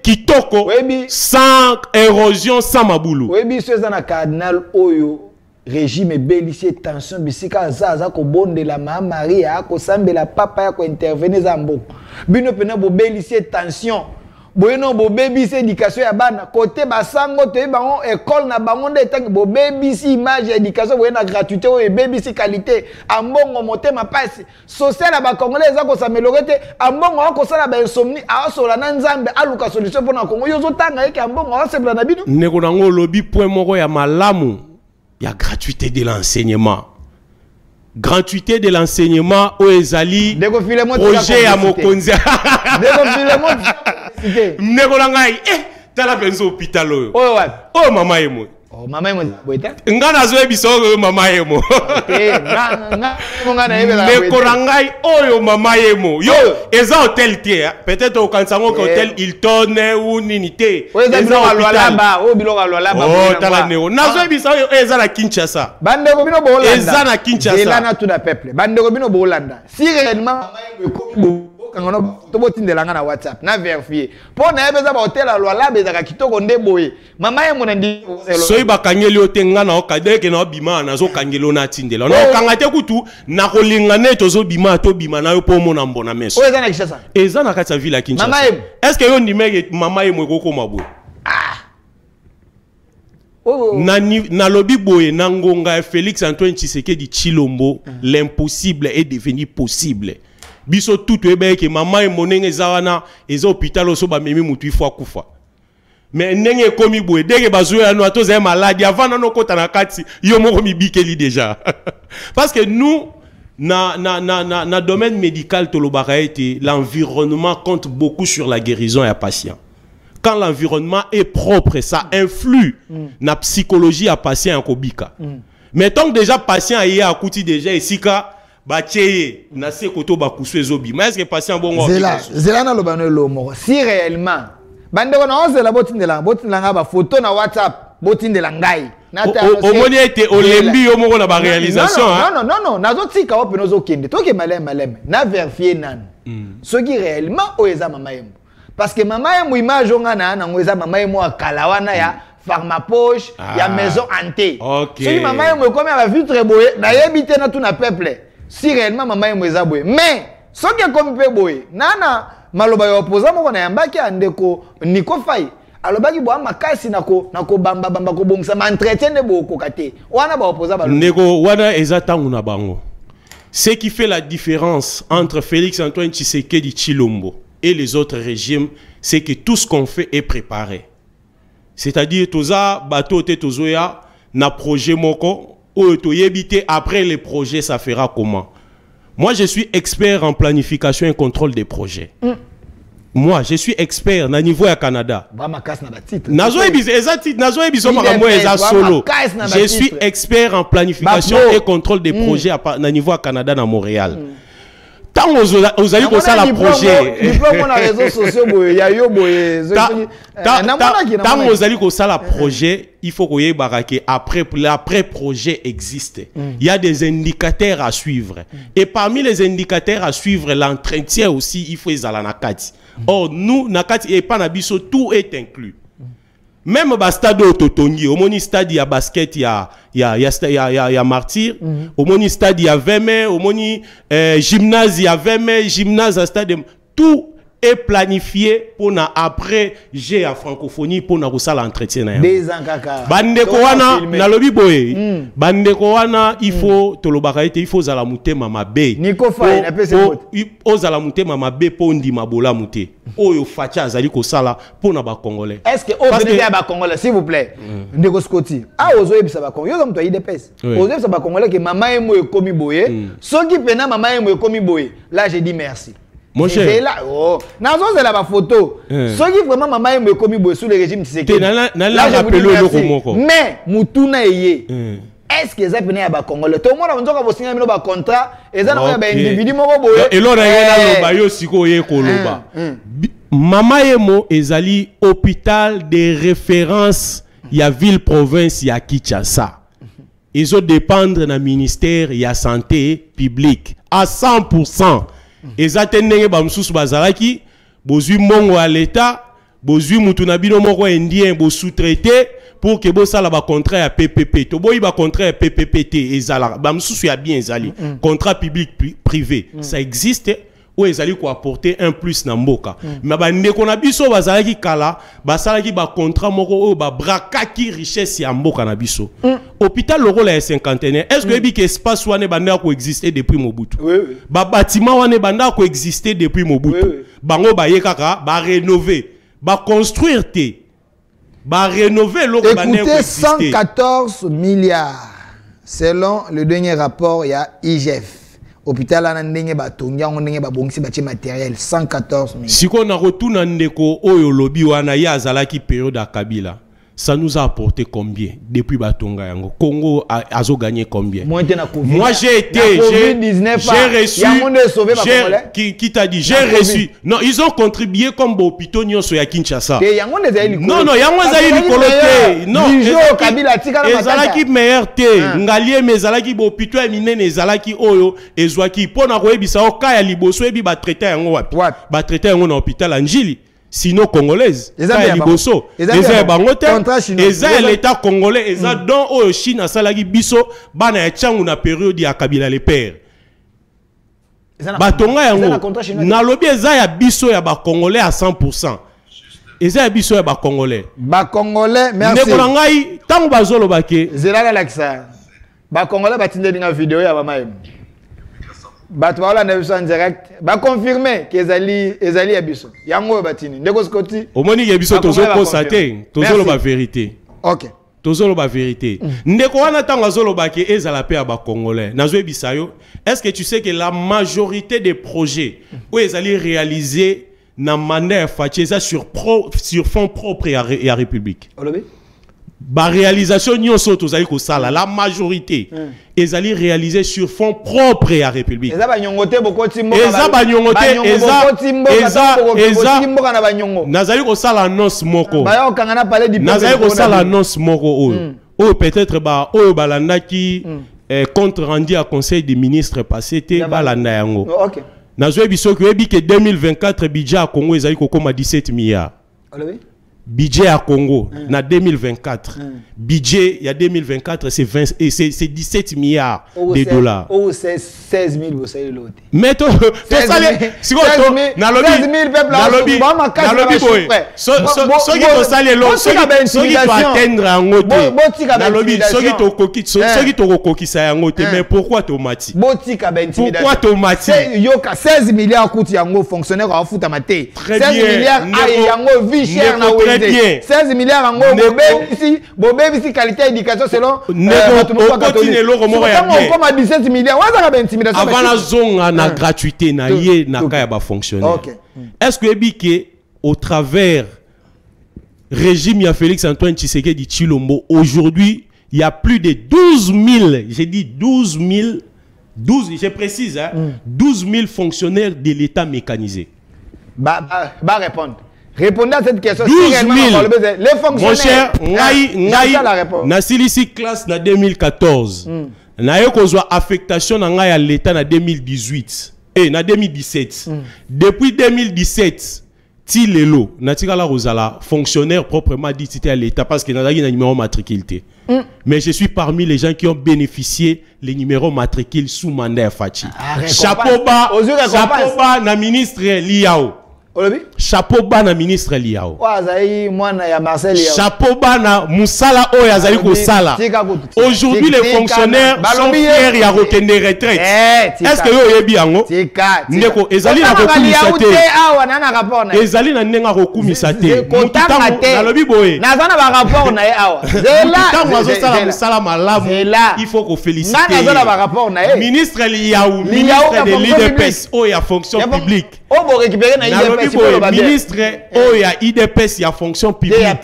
kitoko sans érosion sans mabulu. Webi so za na cardinal oyo régime belicier tension bisika zaza ko bonde la mama Maria ko sambela papa ya ko intervenir za mboko bino pena bo belicier tension boyeno bo baby éducation ya bana côté basango to bango école na bango nde tangi bo baby image éducation boyena gratuité o baby qualité ambongo motema pasi social ba congolais za ko s'améliorer te ambongo ko sala ba insomnie a sola na nzambe aluka solution pona Congo yozo tanga eke ambongo a sebla na bino neko nango lobi point moko ya malamu. Il y a gratuité de l'enseignement. Gratuité de l'enseignement au Ezali. Projet à Mokonzi. Nego langai. Tala benzo hôpital. Oh maman emo. Oh maman emo boita. Ngana zo ebiso maman emo. Nego langai oyo maman emo. Yo eza hôtel tie. Peut-être au kansango hôtel Hilton ou Ninité. Eza hôpital. O biloko alwalaba. Oh tala neo. Nazo ebiso eza na Kinshasa. Bande ko bino bolanda. Eza na Kinshasa. Eza na tout le peuple. Bande ko bino bolanda. Si réellement kangono to botindela nga na WhatsApp na vérifier pour na yebeza ba hotel alwala bezaka kitoko nde boye mama ye mona ndi soyi bakangeli otenga na okadeke na bima na zo kangelo na tindela na kangate kutu na kolingane tozo bima to bima na yo po mona mbona meso eza na Kinshasa eza na kati ya ville ya Kinshasa est-ce que yo ndimeke mama ye mweko ko mabwe na lobby boye na ngonga Félix Antoine Tshisekedi Tshilombo l'impossible est devenu possible. Biso tout ebe ke maman et monenge zawana ezo hôpital oso ba memi mutu ifwa kufa. Mais nenge komi boye dès que bazo ya no atoza maladie avant na kota na kati yo moko mi bikeli déjà. Parce que nous na domaine médical tolobaka été l'environnement compte beaucoup sur la guérison et patient. Quand l'environnement est propre, ça influe na psychologie à patient en kobika. Mettons que déjà patient est à kouti déjà ici ka bacheye na se koto ba kuswe zobi. Mais est-ce que patient bon zela na lobano lomo si réellement bande kona ozela botindela nga ba photo na WhatsApp botindela ngai au moni été olembi yo moko na ba réalisation non nazo tika ope nozo kende toke malem na vérifier nan ce qui réellement oeza mama yemo parce que mama yemo image nga na ngoeza mama yemo akala wana ya pharmapoche ya maison hanté ce qui mama yemo comme ba vitre boye na yebite na tout na peuple si réellement mama yemo eza boye mais ce qui comme pe boye nana maloba yo opposant moko na yambaki andeko Nico Faye alobaki bo makasi nako bamba ko bongisa ma entretien de boko kate wana ba opposant ba ndeko wana ezatangu na bango. Ce qui fait la différence entre Félix Antoine Tshisekedi Tshilombo et les autres régimes, c'est que tout ce qu'on fait est préparé. C'est-à-dire toza bateau te tozoya na projet moko o to yebite après les projets ça fera comment. Moi je suis expert en planification et contrôle des projets. Moi, je suis expert na niveau ya Canada. Je suis expert en planification et contrôle des projets na niveau ya Canada na Montréal. Tant aux allez comme ça la projet. Tant aux allez comme ça la projet, il faut que barake après projet existe. Il y a des indicateurs à suivre. Et parmi les indicateurs à suivre, l'entretien aussi, il faut les alanakati. Or nous nakati et pas nabiso tout est inclus. Même au stade autotongi, au moni stade ya basket ya martyr, au moni stade ya 20 mai, au moni gymnase ya 20 mai, gymnase à stade tout est planifié pour na après j'ai à francophonie pour na kusala entretien na. Des ans kaka. Bande ko wana na lobi boye. Bande ko wana il faut tolobaka ite il faut zala mutema mabe. Nico Faye na pese bote. O zala mutema mabe po ndima bola mute. Oyo facha azali ko sala pour na ba congolais. Est-ce que o venez ba congolais s'il vous plaît. Ndeko Scotty. Ah ozo yebisa ba congolais. Yo comme toi IDPS. Ozo yebisa ba congolais que mama emo ekomi boye. Soki pena mama emo ekomi boye. Là je dis merci. Mon cher, là, oh, nazo c'est la photo. Ce qui vraiment maman est commis sous le régime Tshisekedi. Là, mais mutuna yé. Est-ce que ça venait à ba Congolais? Tout le monde a besoin de signer un contrat et ça n'a pas individu moko boye. Et l'on a eu na yo siko ye koloba. Mama Emo ezali hôpital de référence ya ville province ya Kinshasa. Ils ont dépendre na ministère ya santé publique à 100%. Et ça tenenge bamsusu bazalaki bozui mongo à l'état bozui mutunabino moko indien bo sous-traité pour que bo sala ba contrat ya PPP to boyi ba contrat ya PPPT ezala bamsusu ya bien ezali contrat public privé ça existe ou ezali ko apporter un plus na mboka mais ba ndeko na biso bazalaki kala basalaki ba contrat moko o ba brakaki richesse ya mboka na biso hôpital le rôle est cinquantenaire. Est-ce que que espace wane banda ko exister depuis Mobutu? Ba bâtiment wane banda ko exister depuis Mobutu. Bango ba ye kaka ba rénover, ba construire te. Ba rénover lo banda ko exister. Écoutez 114 milliards selon le dernier rapport il y a IGF. Hôpital a ndenge ba tongia ndenge ba bongisi ba matériel 114 milliards. Siko na retourna ndeko oyo lobi wana ya azalaki période à Kabila. Ça nous a apporté combien depuis Batonga Yango? Congo a gagné combien? Moi j'ai été, j'ai reçu, qui t'a dit, j'ai reçu. Non, ils ont contribué comme hôpitaux nyonso ya Kinshasa. Non, non, yango ezali likolote. Non, ezalaki meilleur te. Ngalie mezalaki hôpitaux minene ezalaki oyo ezwaki pona koyebisa oka ya liboso ebi ba traiter yango wapi? Ba traiter yango na hôpital Anjili. Sinon congolaise, ça liboso, eza bangote, eza l'état congolais, eza don au Chine asalaki biso bana ya changu na période ya Kabila le père. Batonga yango na lobi eza ya biso ya ba congolais à 100%. Eza ya biso ya ba congolais. Ba congolais, merci. Ndeko ngai tango bazolo bake. Zela la laksa. Ba congolais batinde dinga vidéo ya mama. bato ba na biso en direct ba confirmer que ezali ya biso yango batini ndeko skoti omoni ya biso tozo constater tozo ba vérité. OK tozo ba vérité. Ndeko wana tango azolo ba ke ezala pe ba congolais nazo bisayo. Est-ce que tu sais que la majorité des projets où ezali réalisés na mandat Fatieza sur fonds propres et à République. Ba réalisation nyonso tozali ko sala la majorité ezali réalisé sur fonds propres et à République. Eza ba nyongote bokoti mboka. Eza ba nyongote nazali ko sala annonce moko. Ba yo kangana parler du nazali ko sala annonce moko oyo. Oyo peut-être ba oyo balandaki compte rendu à conseil des ministres passé te balanda yango. OK. Nazwe biso que 2024 budget à Congo ezali kokoma 17 milliards. Budget à Congo na 2024. Budget il y a 2024 c'est 17 milliards de dollars. Oh c'est 16 000 vous savez l'autre. Mais to salé si ko na lobby boy. So qui to salé l'autre so qui to atteindre en ngote. Na lobby so qui to kokit so qui to kokisa ya ngote mais pourquoi to mati? Botika ba intimidation. Pourquoi to mati? Yoka 16 milliards coûte yango fonctionnaire à futa maté. 16 milliards ay yango vie cher na 16 milliards en gros, bobé qualité d'éducation selon comme à 17 milliards. Avant la zone na gratuité na yé na kaya ba fonctionnaire. Est-ce que au travers régime ya Félix Antoine Tshisekedi Tshilombo aujourd'hui il y a plus de 12 000, j'ai dit 12 000, je précise, 12 000 fonctionnaires de l'État mécanisé. Bah répondre. Répondez à cette question. 12 000. Les fonctionnaires. Mon cher, Nasilisi classe na 2014. Na yo kozwa affectation na ngai à l'État na 2018. Na 2017. Depuis 2017, ti lelo, na tikala rozala fonctionnaire proprement dit c'était à l'État parce que nazaki na numéro matriculé. Mais je suis parmi les gens qui ont bénéficié les numéros matricules sous mandat Fachi. Chapeau bas na ministre Liao. Chapeau bas na ministre Liao. Chapeau bas na Moussala Oyazali Kosala. Aujourd'hui les fonctionnaires sont fiers ya rekende retraite. Est-ce que yo yebi yango? Ndeko ezali na kokumisate. Ezali na nenga kokumisate. Na lobi boye. Na zana ba rapport na ye awa. Tango azosala Moussala malamu. Il faut ko féliciter. Na zana ba rapport na ye. Ministre Liao, ministre de l'IDPS Oya fonction publique. On va récupérer na IDPS. Ministre Oya IDPS ya fonction publique.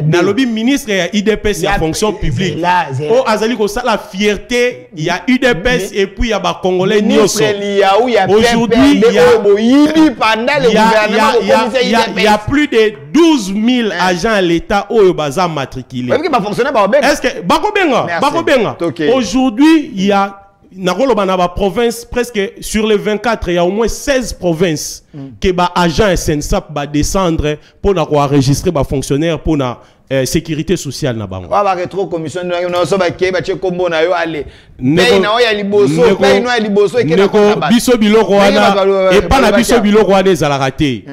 Na lobi ministre ya IDPS ya fonction publique. O azali ko la fierté il y a UDPS et puis il y a ba congolais nyoso. Aujourd'hui il y a plus de 12 000 agents à l'État au baza matriculés. Est-ce que Bakobenga aujourd'hui il y a na province presque sur les 24 il y a au moins 16 provinces que ba agent SNSAP va descendre pour enregistrer ba fonctionnaire pour la sécurité sociale na bango. Ba rétro commission na so ba ke ba che kombo na yo ale. Pay na ya liboso, pay no ya liboso e ke na biso biloko wana et pas na biso biloko wana ezala raté.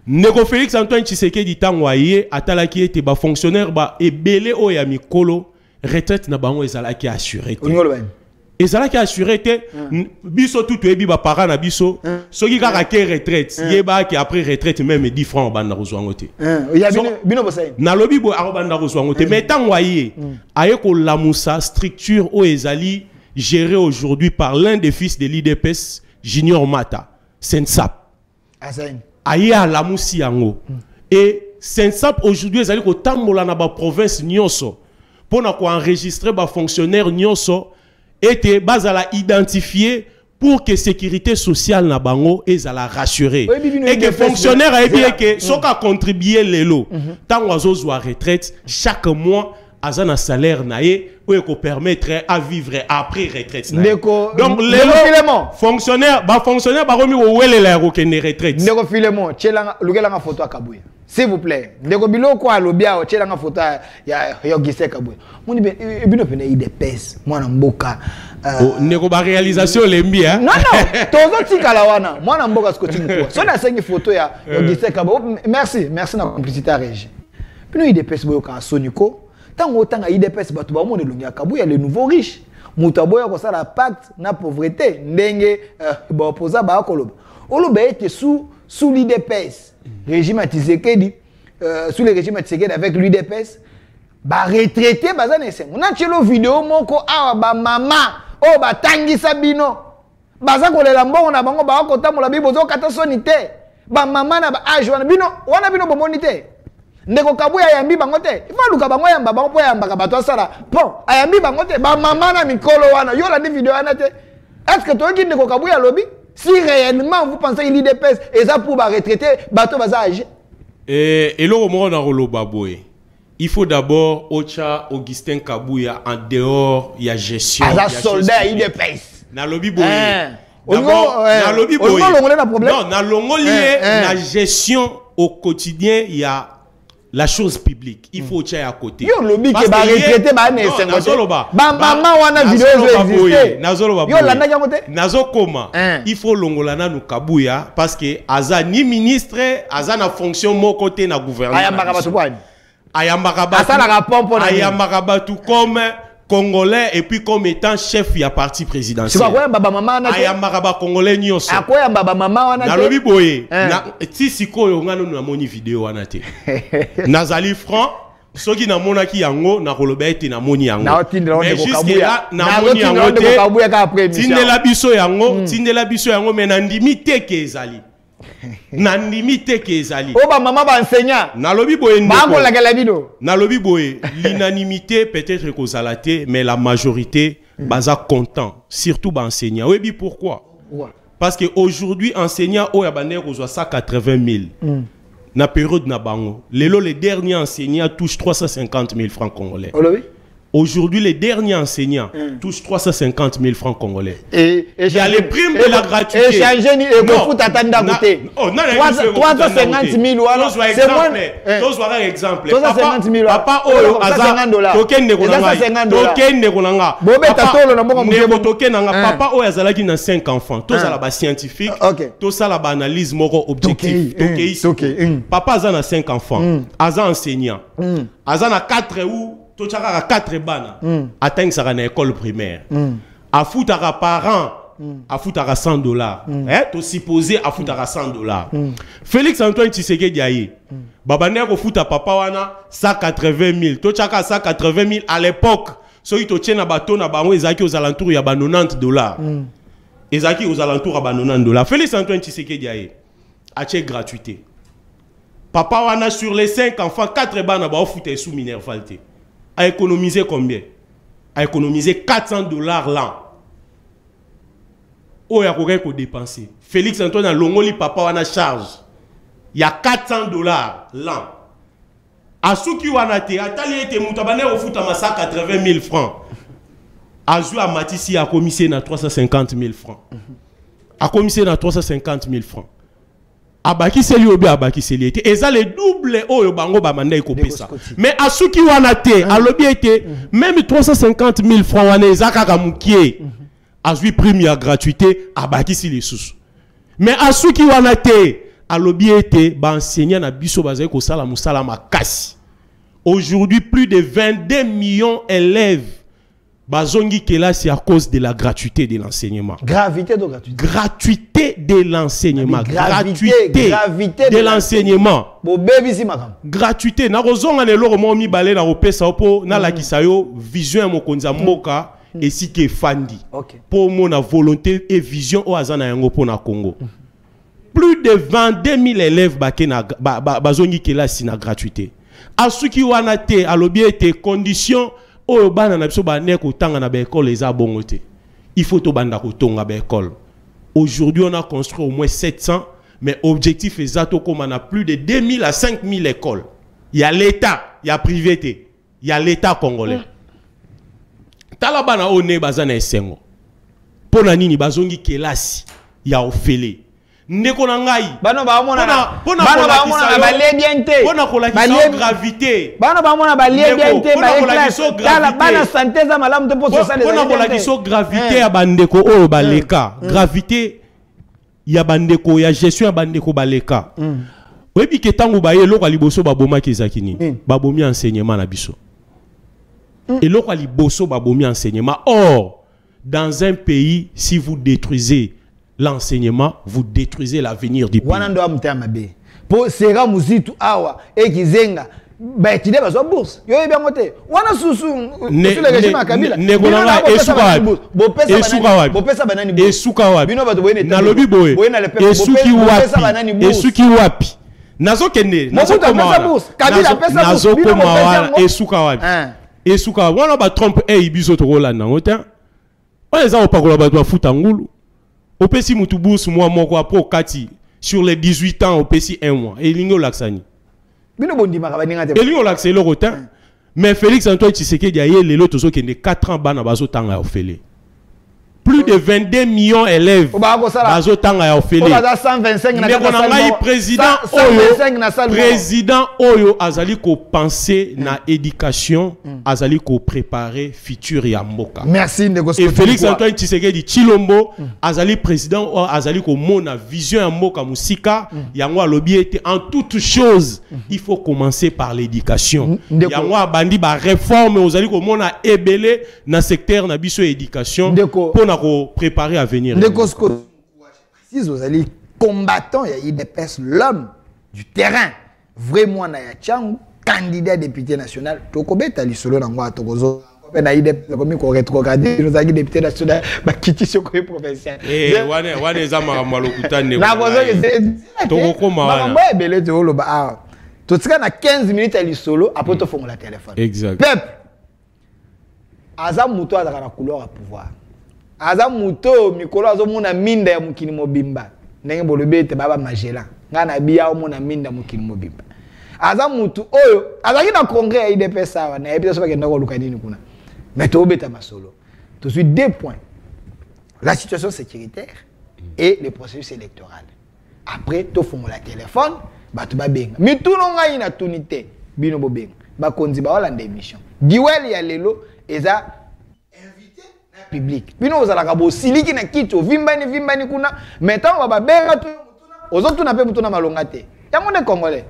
Neko Félix Antoine Tshisekedi tango aye atalaki ete ba fonctionnaire ba ebele o ya mikolo retraite na bango ezala ki assuré. Et ça là qui a assuré que biso tout ebi ba parents na biso ceux qui kaka ke retraite yeba ki après retraite même 10 francs banda rozwangote ya bino bosay na lobi bo arobanda rozwangote mais tant waye aye ko lamusa structure o ezali gérée aujourd'hui par l'un des fils de l'IDPS Junior Mata Sensap aye a lamusi yango et Sensap aujourd'hui ezali ko tambola na ba province nyonso pona ko enregistrer ba fonctionnaire nyonso était basala identifié pour que sécurité sociale na bango ezala rassurée et que fonctionnaire a bien que soka contribuer lelo tant oiseau soit retraite chaque mois azana salaire naé ou ko permettre à vivre après retraite donc lelo fonctionnaire ba remis au wele la rokene retraite ndeko Filemon tchelanga lukela nga photo akabuya s'il vous plaît ndeko biloko alobia tchelanga photo ya Augustin Kabuya moni bino pene IDPS mwana mboka ndeko ba réalisation lembi hein non tozo tikala wana mwana mboka scotting quoi so na sengi photo ya Augustin Kabuya merci na complicité à régie bino IDPS boyo ka soniko tango tanga IDPS batu ba monde longi Kabuya les nouveaux riches Moutaboya ko sala pacte na pauvreté ndenge ba opposa ba koloba. Oloba était sous l'UDPS. Régime à Tshisekedi sous le régime à Tshisekedi avec l'UDPS ba retraité baza na esengo. Na tshelo vidéo moko awa ba mama o ba tangisa bino. Baza kolela mbongo na bango ba ko tamola bibozo kata soni te. Ba mama na ba age wana bino bomoni te. Ndeko Kabuya yambi bango te. Ifa luka bango yamba bango po yamba ka bato sala. Bon, ayambi bango te. Ba mama na mikolo wana. Yo la vidéo wana te. Est-ce que toi qui Ndeko Kabuya lobby si réellement vous pensez qu'il y a des pèses et ça pour retraiter bateau baza âgé. Et le moment dans le baboué. Il faut d'abord Ocha Augustin Kabuya en dehors il y a gestion. Ah soldat il des pèses. Na lobby boy. D'abord na lobby boy. Non, na longolier la gestion au quotidien il y a la chose publique, il faut tirer à côté. Yo lobby qui va retraiter ba ne sengote. Ba maman wana vidéo exister. Yo la na yamote. Nazo koma. Il faut longolana no Kabuya parce que aza ni ministre, aza na fonction mo côté na gouvernement. Ayambaka batu bwani. Ayambaka batu. Asa la pompo na. Ayambaka batu comme Congolais et puis comme étant chef il y a parti présidentiel. C'est quoi baba maman na? Ayambaka ba Congolais nyonso. Akoya baba maman wana. Na lobi boye. Na ti sikoyo ngano na moni vidéo wana te. Nazali franc. Soki na monaki yango na koloba ete na moni yango. Mais jusque là na moni yango te. Tindela biso yango mais na ndimi te ke ezali. Na ndimi te ke ezali. O ba maman ba enseignant. Na lobi boye ndeko. Ba ko la gala bino. Na lobi boye l'unanimité peut-être que ça la te mais la majorité baza content surtout ba enseignant. Oui, pourquoi? Parce que aujourd'hui enseignant o ya baner ko 180 000. Na période na bango. Les derniers enseignants touchent 350 000 francs congolais. Aujourd'hui, les derniers enseignants touchent 350 000 francs congolais. Et il y a les primes de la gratuité. Et changer ni foot attendre côté. Oh non, 350 000 voilà. C'est moi. Tous voir un exemple. 350 000. Papa oh azar token ne konanga. Token ne konanga. Bobeta tolo na bongo mukebo token nanga. Papa oh azala ki na 5 enfants. Tous ala ba scientifique. Tous ala ba analyse moko objectif. Papa azana 5 enfants. Azan enseignant. Azana 4 ou tu as 4 bana, atteint ça à école primaire. A foutre à parents, a foutre à $100. Tu supposé à foutre à $100. Félix Antoine Tshisekedi aye. Babaner au foot à papa wana 180 000. Tu as 180 000 à l'époque. So il te tient à bateau na bango ezaki aux alentours ya $90. Ezaki aux alentours à $90. Félix Antoine Tshisekedi aye. A gratuité. Papa wana sur les 5 enfants 4 bana ba foot sous minervalté. A économiser combien? A économiser $400 l'an. Oh, il y a quelqu'un qui dépenser. Félix Antoine a longoli papa wana charge. Il y a $400 l'an. A ceux qui wana te, atali ete mutabane au foot à 180 000 francs. A joué à Matissi a commissionné à 350 000 francs. A commissionné à 350 000 francs. Abaki seli obi abaki seli ete eza le double oyo bango ba manda ekopesa mais asuki wana te alobi ete même 350 000 francs wana ezaka ka mukie azui prime ya gratuité abaki seli susu mais asuki wana te alobi ete ba enseignant na biso bazai ko sala musala makasi. Aujourd'hui plus de 22 millions d'élèves bazongi kelasi à cause de la gratuité de l'enseignement. Gravité de gratuité. Gratuité de l'enseignement. Gratuité de l'enseignement. Gratuité. Na rozonga ne loro mo mi balé na opesa opo na la kisayo vision mo konza moka et si ke fandi. Pour mon volonté et vision o azana yango po na Congo. Plus de 22 000 élèves bazongi kelasi na gratuité. Asuki wana te alobi ete conditions oh bana na biso ba neko tanga na ba école eza bongote. Il faut to banda ko tonga ba école. Aujourd'hui on a construit au moins 700 mais objectif exact comme on a plus de 2000 à 5000 écoles. Il y a l'état, il y a privé, il y a l'état congolais. Talabana one bazana esengo. Pona nini bazongi kelasi ya ofele. Ndeko na ngai bano ba mona na balebiente pona ko la gravité bano ba mona balebiente ba bana santé za malamu te po sociale pona ko la gravité ya bandeko o baleka gravité ya bandeko ya gestion ya bandeko baleka oyebi ke tango ba ye loko liboso ba boma kezaki nini ba bomi enseignement na biso eloko liboso ba bomi enseignement or dans un pays, si vous détruisez l'enseignement, vous détruisez l'avenir du pays. Pour Sera Muzitu Awa et Kizenga, bah tu n'es pas bourse. Yo bien monté. Wana susu sur le régime à Kabila. Negonanga esuka wapi. Nalobi boye. Esuki wapi. Nazokende. Kabila pesa bourse. Esuka wapi. Esuka wana ba Trump ibiso to Rolanda ngota. On za opakola ba futa ngulu. Opesi mutu bourse moi moko apo kati sur les 18 ans opesi 1 mois. Et lingo laksani. Mais Félix Antoine Tshisekedi a eu les lots qui ont 4 ans bana bazo tanga ofele. Plus de 22 millions d'élèves bazo tanga ofele. 125 président Oyo azali ko penser na éducation, azali ko préparer futur ya mboka. Merci Ndeko. Et Félix Antoine Tshisekedi Tshilombo azali président azali ko mona vision ya mboka musika yango alobi était en toute chose il faut commencer par l'éducation. Yango abandi ba réforme ozali ko mona ebele na secteur na biso éducation pour na ko préparer à venir. Ndeko précise ozali combattant ya IDPS l'homme du terrain vraiment na ya Tchangu candidat député national tokobeta lisolo na ngwa tokozo na IDPS comme ko rétrograder nous avons député national ba kiti soko provincial wane za makamalokuta ne na bozo tokokoma wana ba ebele to lo ba to tika na 15 minutes à lisolo après to fongola téléphone exact peuple aza muto azaka na couloir à pouvoir aza muto mikolo azomona minda ya mukini mobimba ndenge bolobe te baba magela ngana biya omona minda mukini mobimba aza mutu oyo azaki na congrès ya IDPS sawa na ebi so bakenda ko luka nini kuna mais to beta masolo to suis 2 points la situation sécuritaire et le processus électoral après to fongo la téléphone batu ba benga mituno ngai na tunité bino bobenga ba konzi ba wala émission diwel ya lelo eza public bino ozalaka bosiliki na kitu vimbani kuna metango ba benga tu ozotu na pe mutuna malonga te yango ne congolais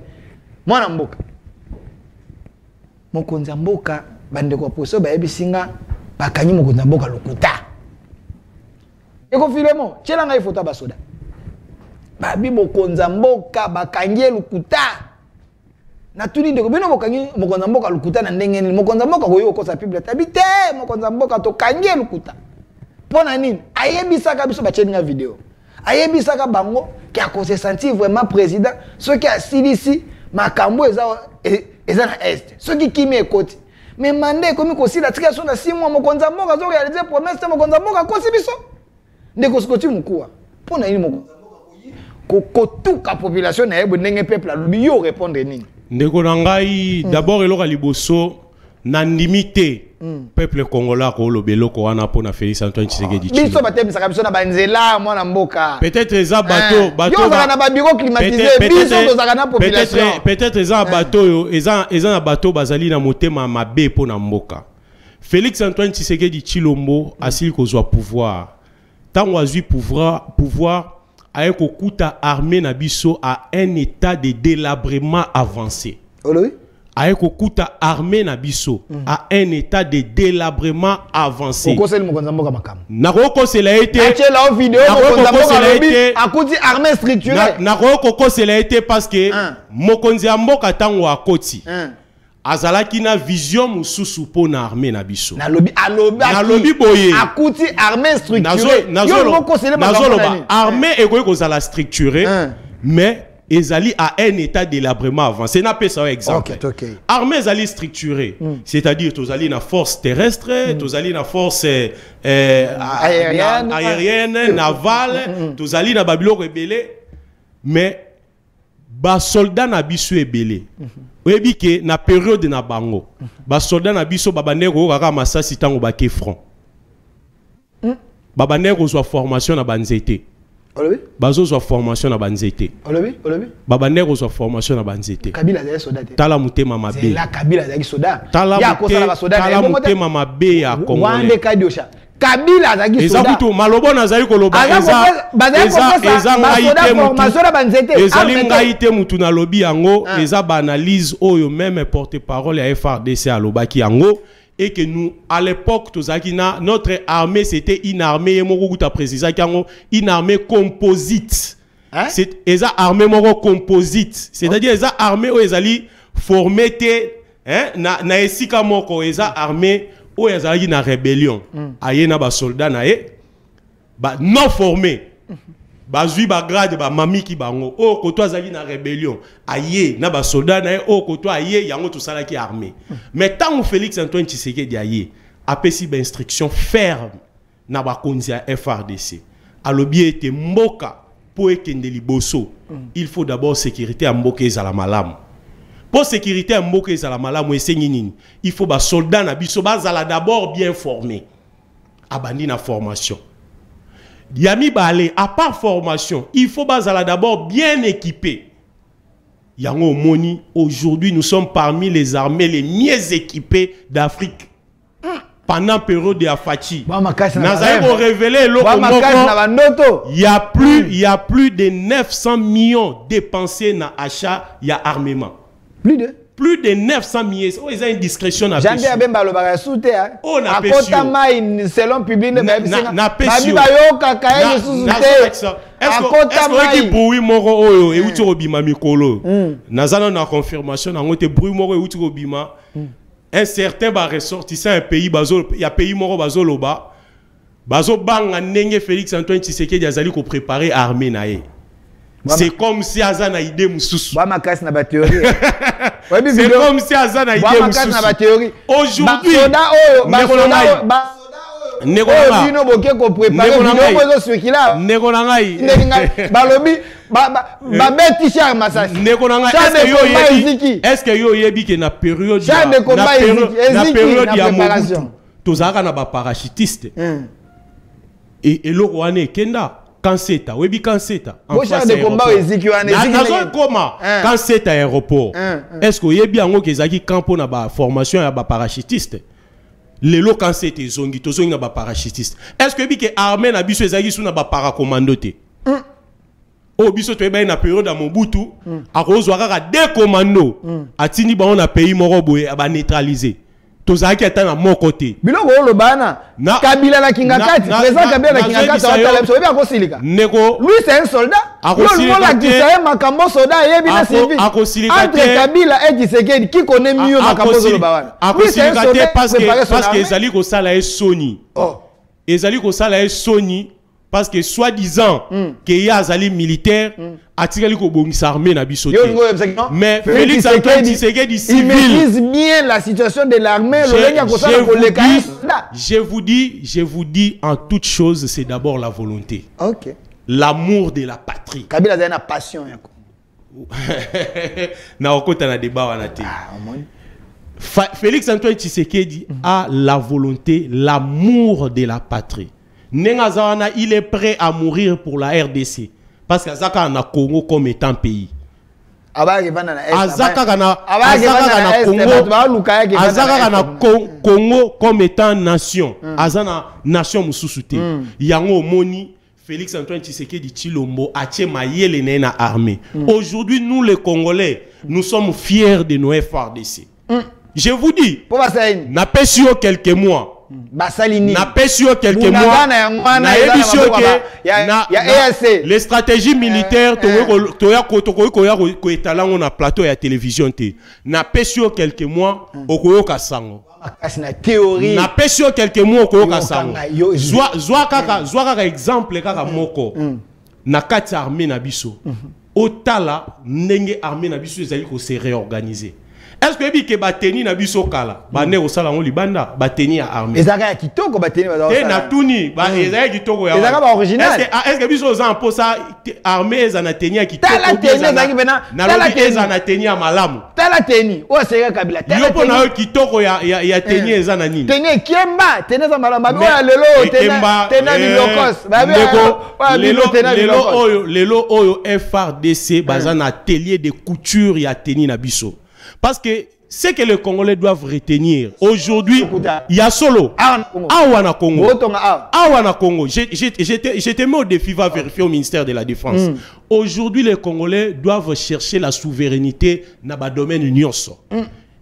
mwana mboka mokonza mboka bande ko poso ba ebisinga bakanyi mokonza mboka lokuta eko filemo chela ngai foto ba soda babi mokonza mboka bakanyi lokuta na tuni ndeko bino mokanyi mokonza mboka lukuta na ndenge ni mokonza mboka koyo kosa bible tabite mokonza mboka to kangi lukuta pona nini ayebisaka biso ba chenga video ayebisaka bango ki a se sentir vraiment président ce qui a silisi makambo eza na est ce qui kimi ekoti mais mande komi kosila tika so na 6 mois mokonza mboka zo réaliser promesse mokonza mboka kosi biso ndeko sikoti mukua pona nini mokonza mboka kotuka population na yebo ndenge peuple alobi yo répondre nini ndeko na ngai d'abord eloka liboso na ndimité peuple congolais ko lobelo ko wana pona Félix Antoine Tshisekedi biso batemisaka biso na banzela mwana mboka peut-être eza bateau yo zaka na ba bureau climatisé biso tozaka na population peut-être eza bateau yo eza na bateau bazali na motema mabe pona mboka Félix Antoine Tshisekedi Tshilombo asili kozwa pouvoir tango azwi pouvoir a kokuta armée na biso à un état de délabrement avancé. Oui. A kokuta armée na biso à un état de délabrement avancé. Kokoseli mokonza mboka makam. Na kokosela été. Achela video mokonza mboka lobi akuti armée structurée. Na kokosela été parce que mokonza mboka tango akoti. Azalaki na vision mususu po na armée na biso. Na lobi boye. Akuti armée structurée. Nazoloba armée ekoki kozala structurée mais ezali à un état de délabrement avancé. Na pesa un exemple. Okay. Armée ezali structurée, c'est-à-dire tozali na force terrestre, tozali na force aérienne, navale, tozali na babiloko ebele mais ba soldat na biso ebele. Oyebi ke na période na bango ba soldat na biso babandeko kaka masasi tango ba ke front babandeko zo formation na banzete olobi bazo zo formation na banzete olobi babandeko zo formation na banzete Kabila za soda te tala mutema mabe c'est la Kabila za soda ya kosala ba soda tala mutema mabe ya Congo wande kadiosha Kabila za soda eza kutu malobo na zali koloba eza ngai te mutu na lobi yango eza ba analyse oyo même porte-parole ya FRDC alobaki yango et que nous, à l'époque, notre armée, c'était une armée, une armée composite. Hein? C'est une armée composite. C'est-à-dire, les armées où ils allaient former, na esika moko, les armées où ils allaient na rébellion. Aïe na ba soldats non formés. Bazui ba grade ba mami ki bango o koto azali na rébellion aye na ba soldat na o koto aye yango to sala ki armée mais tant Félix Antoine Tshisekedi aye apesi ba instruction ferme na ba konzi ya FRDC alobi ete mboka po ekende liboso il faut d'abord sécurité à mboka ezala malamu pour sécurité à mboka ezala malamu esengi nini il faut ba soldat na biso bazala d'abord bien formé abandi na formation. Yami Balé, à part formation, il faut d'abord bien équipé. Yango Moni, aujourd'hui, nous sommes parmi les armées les mieux équipées d'Afrique. Pendant la période de Afachi. Nous avons révélé il y a plus de 900 millions dépensés dans l'achat, il y a armement. Plus de 900 millions. Oh, ils ont une discrétion à Jean-Pierre Bemba le bagage soute. Oh, na pesio. Selon public de na pesio. Est-ce que bruit moro oyo e uti robima mikolo. Nazana na confirmation na ngote bruit moro e uti robima. Un certain ba ressortissant un pays bazol, il y a pays moro bazoloba. Bazo banga ndenge Félix Antoine Tshisekedi azali ko préparer armée nae. C'est comme si Azana idée moussous. C'est comme si Azana idée moussous. Aujourd'hui, est-ce que yo yebi que na période ya Mobutu tozaka na ba parachutiste et le roi kenda Kanseta, webi Kanseta. En face de combat comment Kanseta aéroport. Est-ce que yebi ango kezaki campo na ba formation ya ba parachutiste? Lelo Kanseta zongi to zongi na ba parachutiste. Est-ce que yebi ke armée na biso ezaki sou na ba paracommandoté? O biso to eba na période ya Mobutu, akozwa kaka deux commandos. Atini ba on a pays moko boye aba neutraliser. Tozaki ata na mon côté. Biloko olobana. Kabila la Kingakati, président Kabila la Kingakati so bien akosilika. Neko. Lui c'est un soldat. Akosilika. La Kisaye makambo soldat yebi na civil. Akosilika. Entre Kabila et Tshisekedi qui connaît mieux makambo olobana. Akosilika parce que ezali ko sala e Sony. Oh. Ezali ko sala e Sony parce que soi-disant que y a azali militaire atikali ko bongisa armée na biso. Mais Félix Antoine Tshisekedi civil. Il maîtrise bien la situation de l'armée. Je vous dis en toute chose, c'est d'abord la volonté. OK. L'amour de la patrie. Kabila a une passion. Na okota na débat wana te. Félix Antoine Tshisekedi a la volonté, l'amour de la patrie. Nengazawana, il est prêt à mourir pour la RDC. Parce que Azaka na Congo comme étant pays. Azaka na Congo comme étant nation. Azana nation mususute. Yango moni Félix Antoine Tshisekedi Tshilombo atie mayele na armée. Aujourd'hui, nous les Congolais, nous sommes fiers de nos FRDC. Je vous dis, n'a pas sur quelques mois. N'a pas sur quelques mois. Les stratégies militaires, on a plateau et à télévision. N'a pas sur quelques mois, au Kasango. N'a pas sur quelques mois, au Kasango. Zoaka exemple, kaka moko. Na kati armée na biso. Otala, nenge armée na biso, ezali ko se réorganiser. Est-ce que que bateni na biso kala bane au salon libanda bateni à armée ezaka kitoko bateni ba na tuni ba ezaka kitoko ya ezaka ba original est-ce que biso za po ça armée ezana teni ya kitoko tala teni ezaki bena tala teni ezana teni ya malamu tala teni o seka kabila tala teni yo kitoko ya teni ezana nini teni kiemba teni za malamu ba lelo tena ni locos ba lelo oyo FRDC bazana atelier de couture ya teni na biso. Parce que ce que les Congolais doivent retenir aujourd'hui, il y a solo. Awana Congo. Awana Congo. Je te mets au défi, va vérifier au ministère de la Défense. Aujourd'hui, les Congolais doivent chercher la souveraineté dans le domaine union.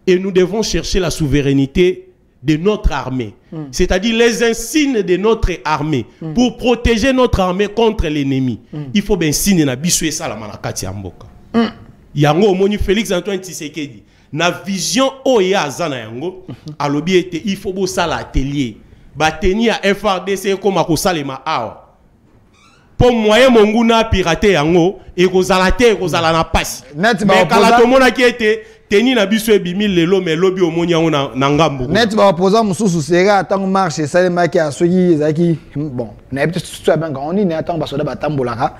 Et nous devons chercher la souveraineté de notre armée. C'est-à-dire les insignes de notre armée. Pour protéger notre armée contre l'ennemi. Il faut bien signer na biso ça la manakati amboka. Yango omoni Félix Antoine Tshisekedi. Na vision oya azana yango. Alobi ete il faut bo sala atelier. Ba tenir à FRDC comme akosalema awa. Pour moyen monguna pirater yango et kozala te kozala na passe. Mais kala to mona ki ete teni na biso ebimi lelo mais lobi omoni yango na ngambo. Net ba opposant mususu sera tant marche ça les maki asoki ezaki bon na ebite tout ça banga on ni attend basoda batambolaka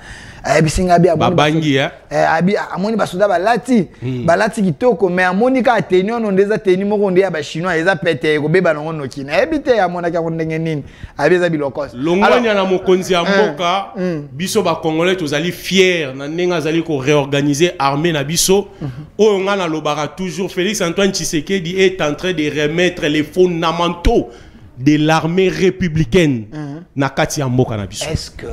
bisinga bia babangi abi amoni basoda balati balati kitoko mais amoni ka teni on ndeza teni moko ndia ba chinois eza pete ko beba nango noki na ebite amona ka ndenge nini abi eza bilokos longwanya na mokonzi ya mboka biso ba congolais tozali fier na ndenga zali ko réorganiser armée na biso oyo ngana lobaka toujours Félix Antoine Tshisekedi est en train de remettre les fondamentaux de l'armée républicaine na kati ya mboka na biso. Est-ce que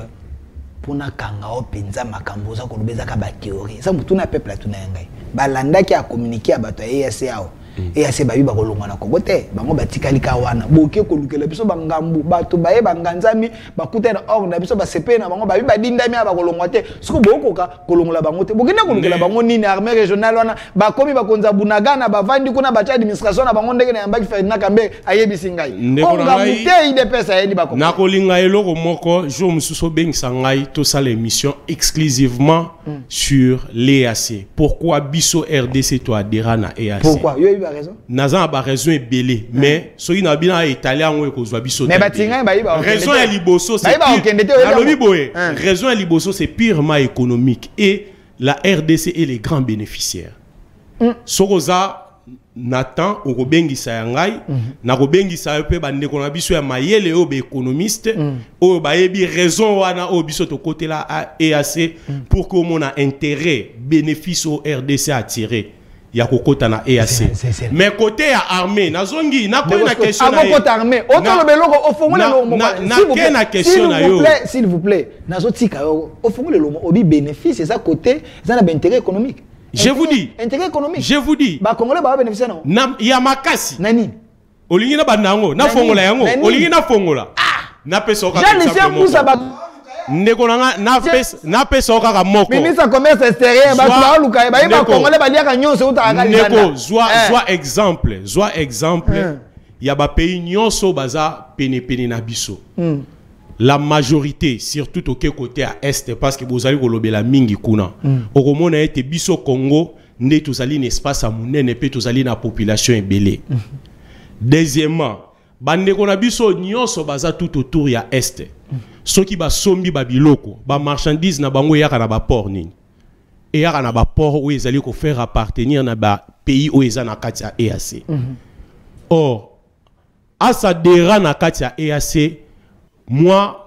pour na kanga o penza makambo za ko lobeza ka ba théorie ça mutu na peuple tuna ngai balanda ki a communiquer abato EAC ao EAC ba biba ko longwa na Kongo te bango batikali ka wana boke ko lukela biso bangambu bato baye banganzami bakutela or na biso ba CP na bango ba biba dindami aba ko longwa te siko bokoka ko longla bango te bokina ko lukela bango nini armée régionale wana bakomi bakonza bunagana bavandi kuna bacha administration na bango ndenge na yambaki Ferdinand Kambe ayebisi ngai ngambu te IDPS ayedi bako na kolinga eloko moko jour mususo bengisa ngai to sala émission exclusivement sur l'EAC. Pourquoi biso RDC to adhérera na EAC? Pourquoi? Yo raison. Naza ba raison ebele mais soki na bina italien ngo ekozwa biso. Mais batinga ba iba. Raison ya liboso c'est raison ya liboso c'est purement économique et la RDC est les grands bénéficiaires. Sokoza Nathan okobengisa ya ngai na kobengisa yo pe bandeko na biso ya mayele o be économiste o ba yebi raison wana o biso to côté la EAC pour que mon intérêt bénéfice au RDC attiré ya kokota na EAC mais côté ya armée nazongi na ko na question na côté armée autant le beloko o fongole lo na question na yo s'il vous plaît nazotika yo o fongole lo obi bénéfice c'est ça côté ça na intérêt économique. Je vous dis. Intérêt économique. Je vous dis. Ba Congolais ba bénéficier non. Il y a makasi. Nani. Olingi na bandango, na fongola yango. Olingi na fongola. Na pesoka. Jean Lucien Moussa ba. Ndeko na pesoka ka moko. Ministre commerce extérieur ba twa luka ba ba Congolais ba liaka nyonso utaka Ndeko soit exemple. Il y a ba pays nyonso baza pene na biso. La majorité, surtout au côté à Est, parce que vous allez kolobela mingi kuna. Okomona ete biso Congo, ne tozali un espace à monene pe tozali na population ebele. Deuxièmement, bande kona biso nyonso baza tout autour ya Est. Soki ba sombi ba biloko, ba marchandise na bango yaka na ba port nini. Et yaka na ba port où ils allaient ko faire appartenir na ba pays où ils na kati ya EAC. Or, asa dera na kati ya EAC moi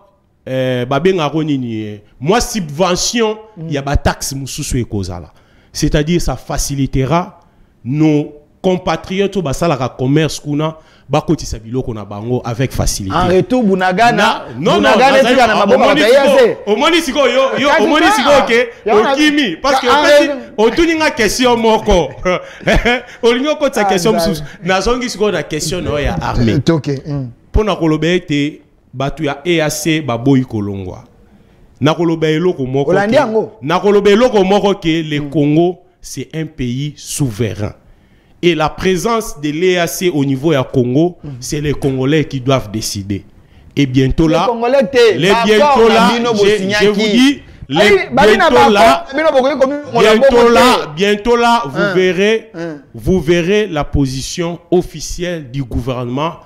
moi subvention il y a ba taxe mususu ekozala c'est-à-dire ça facilitera nos compatriotes basalaka commerce kuna bakotisa biloko na bango avec facilité en retour bunagana bunagana tika na maboma bakayase omoni siko yo omoni siko ke okimi parce que otuninga question moko olingo kotsa question mususu nazongi siko na question no ya armée pona kolobe te batu ya EAC baboyi kolongwa nakoloba eloko moko nakoloba eloko moko ke le Congo c'est un pays souverain et la présence de l'EAC au niveau ya Congo c'est les Congolais qui doivent décider et bientôt là je vous dis bientôt là vous verrez la position officielle du gouvernement.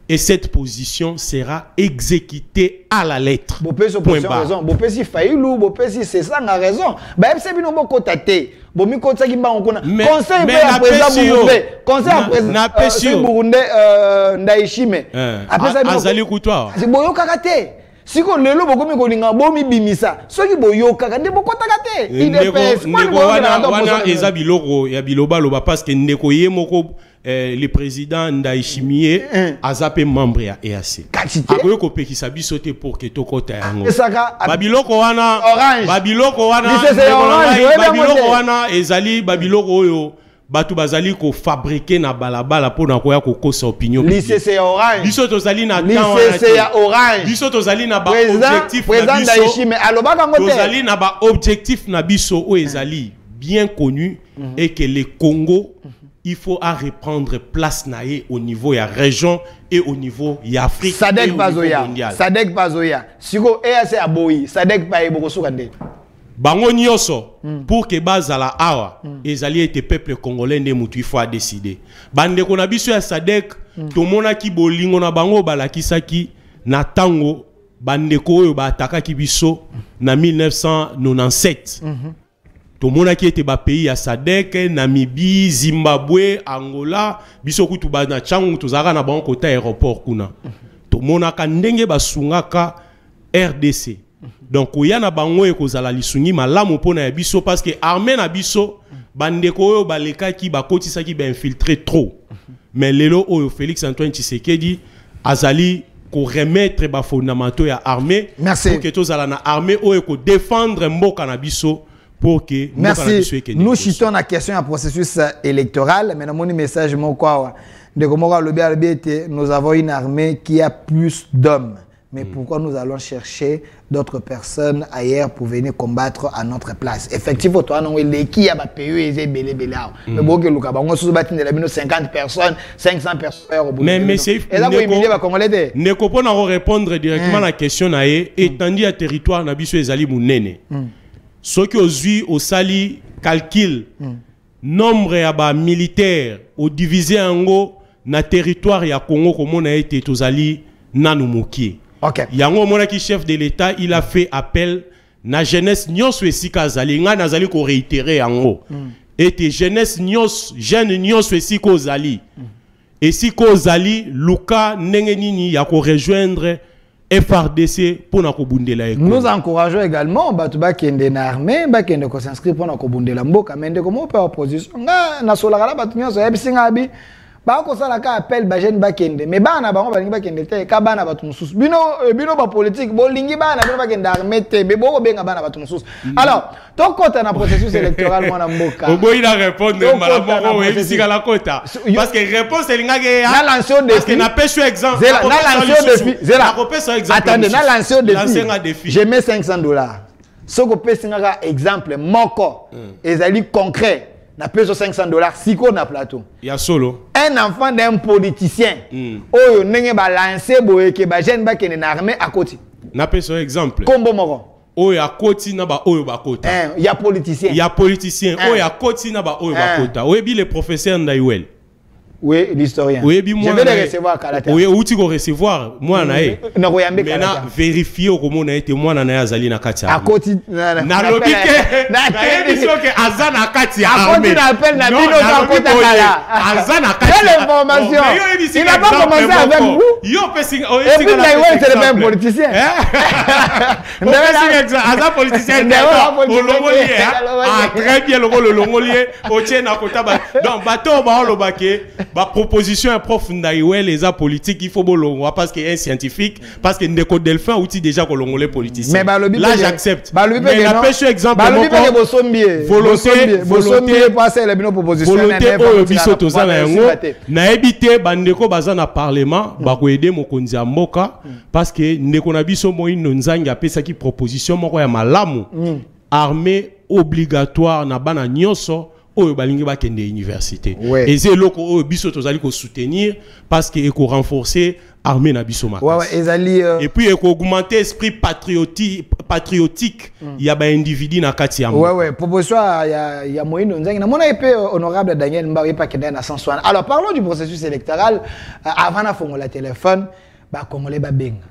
Et cette position sera exécutée à la lettre. Point barre. Bopesi faillu, bopesi c'est ça la raison. Ba c'est bino boko tate. Bomi ko tsaki ba on conseil à président conseil à président Burundais Ndayishime. Après ça azali kutoa. C'est boyo kakate. Siko lelo bokomi kolinga bomi bimisa. Soki boyo kakate boko takate. Ndeko wana eza biloko ya biloba loba parce que ndeko ye moko le président Ndayishimiye azape membre ya EAC. Akoyo ko pekisa biso te pour que tokota yango. Babiloko wana ezali babiloko oyo batu bazali ko fabriquer na balabala pour na koya ko kosa opinion. Lycée c'est orange. Biso tozali na lycée c'est orange. Biso tozali na ba objectif président d'Aïchi mais alobaka ngote. Tozali na ba objectif na biso o ezali bien connu et que le Congo il faut à reprendre place naé au niveau ya région et au niveau ya Afrique. Sadek Bazoya. Sadek Bazoya. Siko EAC aboyi. Sadek pa eboko sukande. Bango nyoso pour que bazala awa ezali ete peuple congolais ne mutu il faut décider. Bande ko na biso ya Sadek to mona ki bolingo na bango balakisaki na tango bande ko oyo ba ataka ki biso na 1997. To mona ki ete ba pays ya Sadek, Namibie, Zimbabwe, Angola, biso kutu ba na changu to zaka na bango kota aéroport kuna. To mona ka ndenge basungaka RDC. Donc oya na bango e kozala lisungi malamu pona ya biso parce que armée na biso bande ko oyo baleka ki ba kotisa ki ba infiltrer trop. Mais lelo oyo Félix Antoine Tshisekedi azali ko remettre ba fondamentaux ya armée. Merci. Pour que tozala na armée oyo ko défendre mboka na biso. Pour que merci. Nous chutons la question à processus électoral. Mais dans mon message, nous avons une armée qui a plus d'hommes. Mais pourquoi nous allons chercher d'autres personnes ailleurs pour venir combattre à notre place? Effectivement, toi, nous avons qui a payé les belé belé. Mais bon, que nous avons 50 personnes, 500 personnes. Mais c'est ne peut pas répondre directement à la question étant dit à territoire nabiso ezali munene. Ce qui aujourd'hui au sali calcul nombre ya militaires au divisé en gros na territoire ya Congo comme on a été tozali nanumuki. OK. Yango mona ki chef de l'État il a fait appel na jeunesse nyonso esika zali nga nazali ko réitérer yango. Et jeunesse nyonso jeune nyonso esika zali. Et si ko zali luka ndenge nini ya ko rejoindre FRDC pour na kobundela eko. Nous encourageons également batuba kende na armée ba kende ko s'inscrire pour na kobundela mboka mende comme on peut opposition nga na solaka la batu nyonso ya bisinga bi ba ko sala ka appel ba jeune ba kende mais bana bango balingi ba kende te ka bana batu mususu bino ba politique bo lingi bana bino ba kende armée te be bo benga bana batu mususu. Alors to kota na processus électoral mona mboka obo ina répondre malamu o bisinga la kota parce que réponse elinga ke na lancer parce que na pêche exemple na lancer défi attendez na lancer défi je mets $500 ce que peut singa exemple moko ezali concret na peso $500 siko na plateau ya solo un enfant d'un politicien oyo ndenge ba lancer boyeke ba jeune ba kene na armée à côté na peso exemple kombo moko oyo akoti na ba oyo bakota ya politicien oyo akoti na ba oyo bakota oyo bi le professeur Ndaiwel. Oui, l'historien. Oui, je vais le recevoir à la tête. Oui, où tu vas recevoir moi na e. Maintenant vérifier comment on a été moi na azali na kati. À côté na lobi ke na émission que azana kati ya armée. On appelle na bino za kota kala. Azana kati. Quelle information? Il n'a pas commencé avec vous. Yo pesing o et puis Ndaiwel c'est le même politicien. Azana politicien. O longolier. Ah très bien le longolier o tient na kota ba. Donc bateau ba lobake ba proposition un prof Ndaiwel les a politique il faut bolongo parce que un scientifique parce que Ndeko Delphin outil déjà colongolais politicien là j'accepte mais la pêche exemple volonté passer les bino proposition volonté o biso tozana yango na ebité bandeko bazana parlement ba ko aider mokonzi ya mboka parce que ndeko na biso moino nzangi apesa ki proposition moko ya malamu armée obligatoire na bana nyonso oyo balingi bakende université et c'est loko oyo biso tozali ko soutenir parce que eko renforcer armée na biso makasi et puis eko augmenter esprit patriotique ya ba individu na kati ya proposition ya moyindo nzangi na mona epé honorable Daniel Mbawe pa kende na 160. Alors parlons du processus électoral avant na fongola téléphone ba congolais ba benga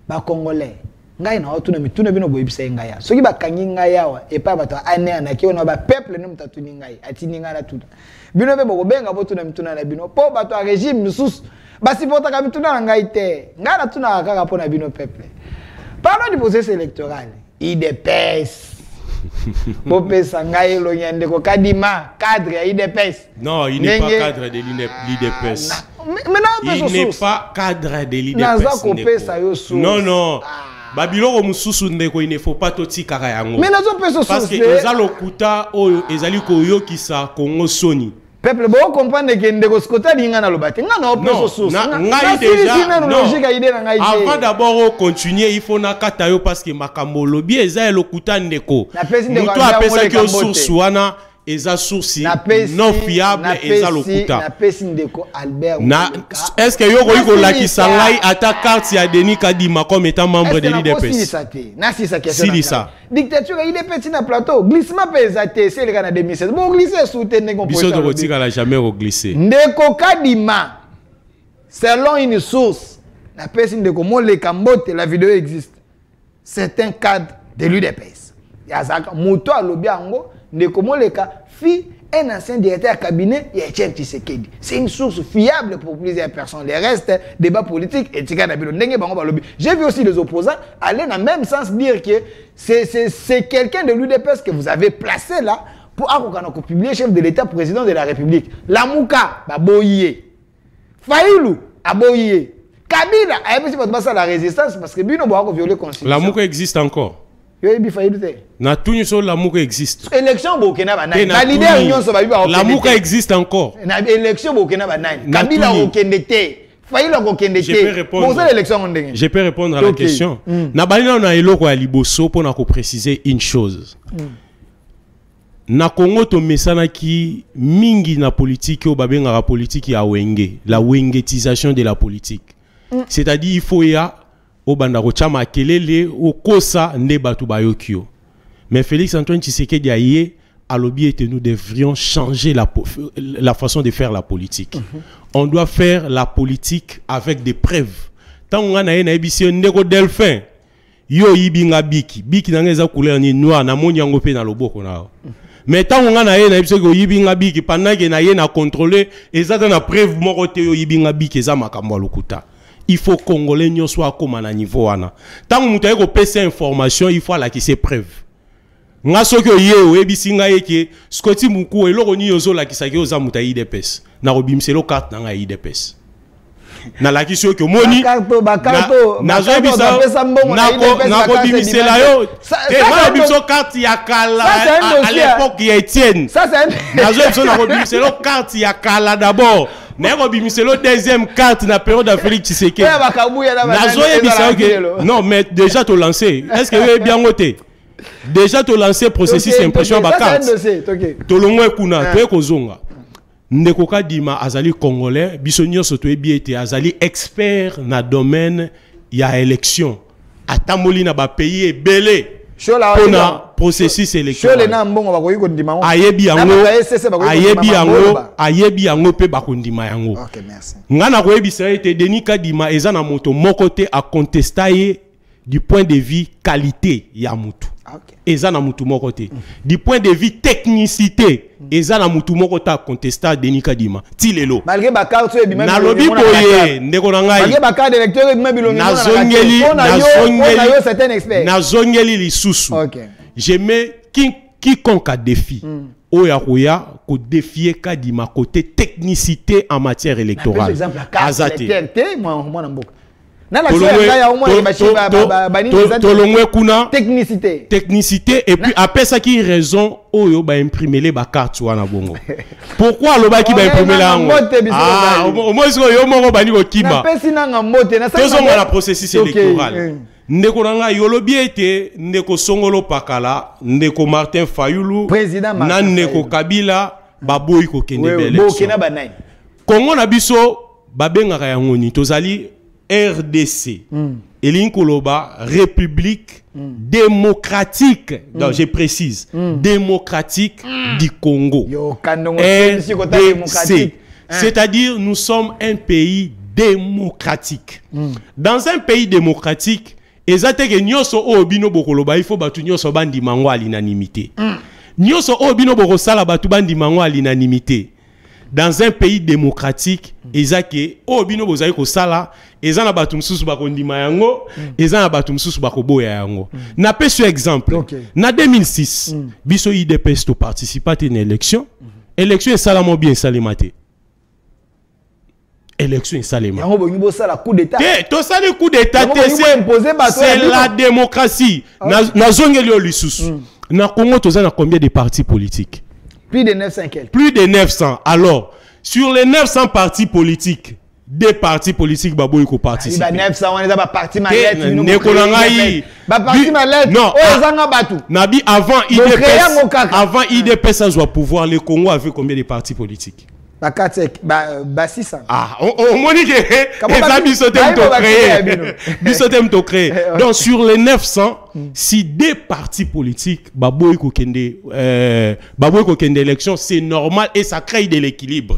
ba congolais ngai na watu na mituna bino boyibisa ngai ya soki bakangi ngai yawa epa bato ane na kiona ba peuple no mtatuni ngai atini ngai na tuna bino be bobenga botu na mituna na bino po bato a régime mususu basi bota ka mituna na ngai te ngai na tuna kaka pona bino peuple. Parlons du processus électoral IDPS Bopesa ngai lo nyande ko kadima cadre ya IDPS. Non, il n'est pas cadre de l'IDPS. Il n'est pas cadre de l'IDPS. Non, non. Babiloko mususu ndeko il ne faut pas toti kaka yango. Mais nazo peso parce que ezalo kuta oyo ezali ko yokisa Congo soni. Peuple, vous comprenez que ndeko skota linga na lobate. Nga na opération source. Ngai déjà. Non. Avant d'abord continuer, il faut na kata yo parce que makambo lobi eza lokuta ndeko. Muto apesa que source wana eza source non fiable eza lokuta. Na pesi ndeko Albert. Est-ce que yo ko la kisangai ata carte ya Denis Kadima comme étant membre de l'IDPS? Na si sa question. Si ça. Dictature il est petit na plateau. Glissement pesate c'est le cas na 2016. Bon glisser soutenir qu'on peut. Biso de Rotika la jamais reglisser. Ndeko Kadima selon une source na pesi ndeko mo le kambote la vidéo existe. C'est un cadre de l'UDPS. Yazaka moto alobi ango ndeko mo le ka fi un ancien directeur cabinet et Etienne Tshisekedi. C'est une source fiable pour plusieurs personnes. Les restes, débat politique, et j'ai vu aussi les opposants aller dans le même sens dire que c'est quelqu'un de l'UDPS que vous avez placé là pour publier chef de l'État, président de la République. Lamouka, Baboye. Faïlou, Aboye. Kabila, a la résistance parce que Bino a violé la Constitution. Lamouka existe encore. Na tout so Lamouka existe. Élection Burkina Faso. Na leader union so ba biba. Lamouka existe encore. Na élection Burkina Faso. Kabila okendete. Faïla okendete. Bon ça l'élection ndenge. Je peux répondre à la question. Na balina na eloko ya liboso pour na ko préciser une chose. Na Congo to mesana ki mingi na politique o babenga la politique ya wenge, la wengetisation de la politique. C'est-à-dire il faut ya obanda kochama kelele okosa nde batu bayokyo. Mais Félix Antoine Tshisekedi aye alobi et nous devrions changer la façon de faire la politique. On doit faire la politique avec des preuves. Tant on a na ebisi ndeko Delphin yo yibinga biki na ngeza couleur ni noir na moni yango pe na loboko na. Mais tant on a na ebisi ko yibinga biki pendant que na ye na contrôler ezata na preuve moko te yo yibinga biki eza makambo lokuta. Il faut que les Congolais soient comme à niveau. Tant que vous avez ces informations, il faut la qui se preuve. Nga soko yeo ebisinga yeke Scotty Muku eloko ni yozo la kisaki oza muta IDPS na robimselo carte na IDPS na la kisio ke moni na zo ebisa na robimisela yo na robimso carte ya kala à l'époque ya Etienne na zo ebisa na robimselo carte ya kala d'abord na robimselo deuxième carte na période de Félix Tshisekedi na zo ebisa que non mais déjà to lancé est-ce que vous est bien noté. Déjà tu lancé le processus d'impression de carte. Tu l'as kuna, tu es kozonga. Ndeko Kadima azali congolais, bisonyo soto ebiete azali expert na domaine ya élection. Atamoli na ba pays belé. Pour na processus électoral. Ayebi yango pe bakondima yango. OK, merci. Ngana ko ebisa ete Denis Kadima eza na moto mokote a contester du point de vue qualité ya mutu. Eza na mutu moko te. Du point de vue technicité, eza na mutu moko ta contestar Denis Kadima. Ti lelo. Malgré ba carte so ebima. Na lobi boye ndeko na ngai. Malgré ba carte d'électeur ebima bilongi. Na zongeli lisusu. OK. Je mets quiconque a défi. Oya koya ko défier Kadima côté technicité en matière électorale. Par exemple la carte d'électeur moi na mboka. Technicité et puis après ça qui raison oyo ba imprimer les ba carte wana bongo. Pourquoi lo ba ki ba imprimer la ngo? Ah, au moins yo moko bani ko kimba. Tozonga la processus électoral. Ndeko nanga yolobi ete ndeko Songolo Pakala, ndeko Martin Fayulu, na ndeko Kabila baboyi ko kende bele. Kongo na biso babengaka yango ni tozali RDC, Elinkoloba, République démocratique, donc je précise, démocratique du Congo. RDC, c'est-à-dire nous sommes un pays démocratique. Dans un pays démocratique, il faut batu nyoso bandi mango à l'unanimité. Nyoso obino borosala batu bandi mango à l'unanimité. Dans un pays démocratique, ezake obino bozali ko sala, ezana batu msusu bakondima yango, ezana batu msusu bakoboya yango. Na pe sur exemple. Na 2006, biso IDPS to participer à une élection. Élection est salamment bien salimate. Élection est salamate. Coup d'état. To sali coup d'état, c'est la démocratie. Na zongeli lisusu. Na Congo tozana combien de partis politiques? Plus de 900 quelques. Plus de 900. Alors, sur les 900 partis politiques, des partis politiques baboy ko participer. Il y a 900 on est parti malette non nabi avant IDPS ça doit pouvoir le Congo avait combien de partis politiques? 600. Ah, on m'a dit que créé. Donc sur les 900, si des partis politiques baboy ko kende élection, c'est normal et ça crée de l'équilibre.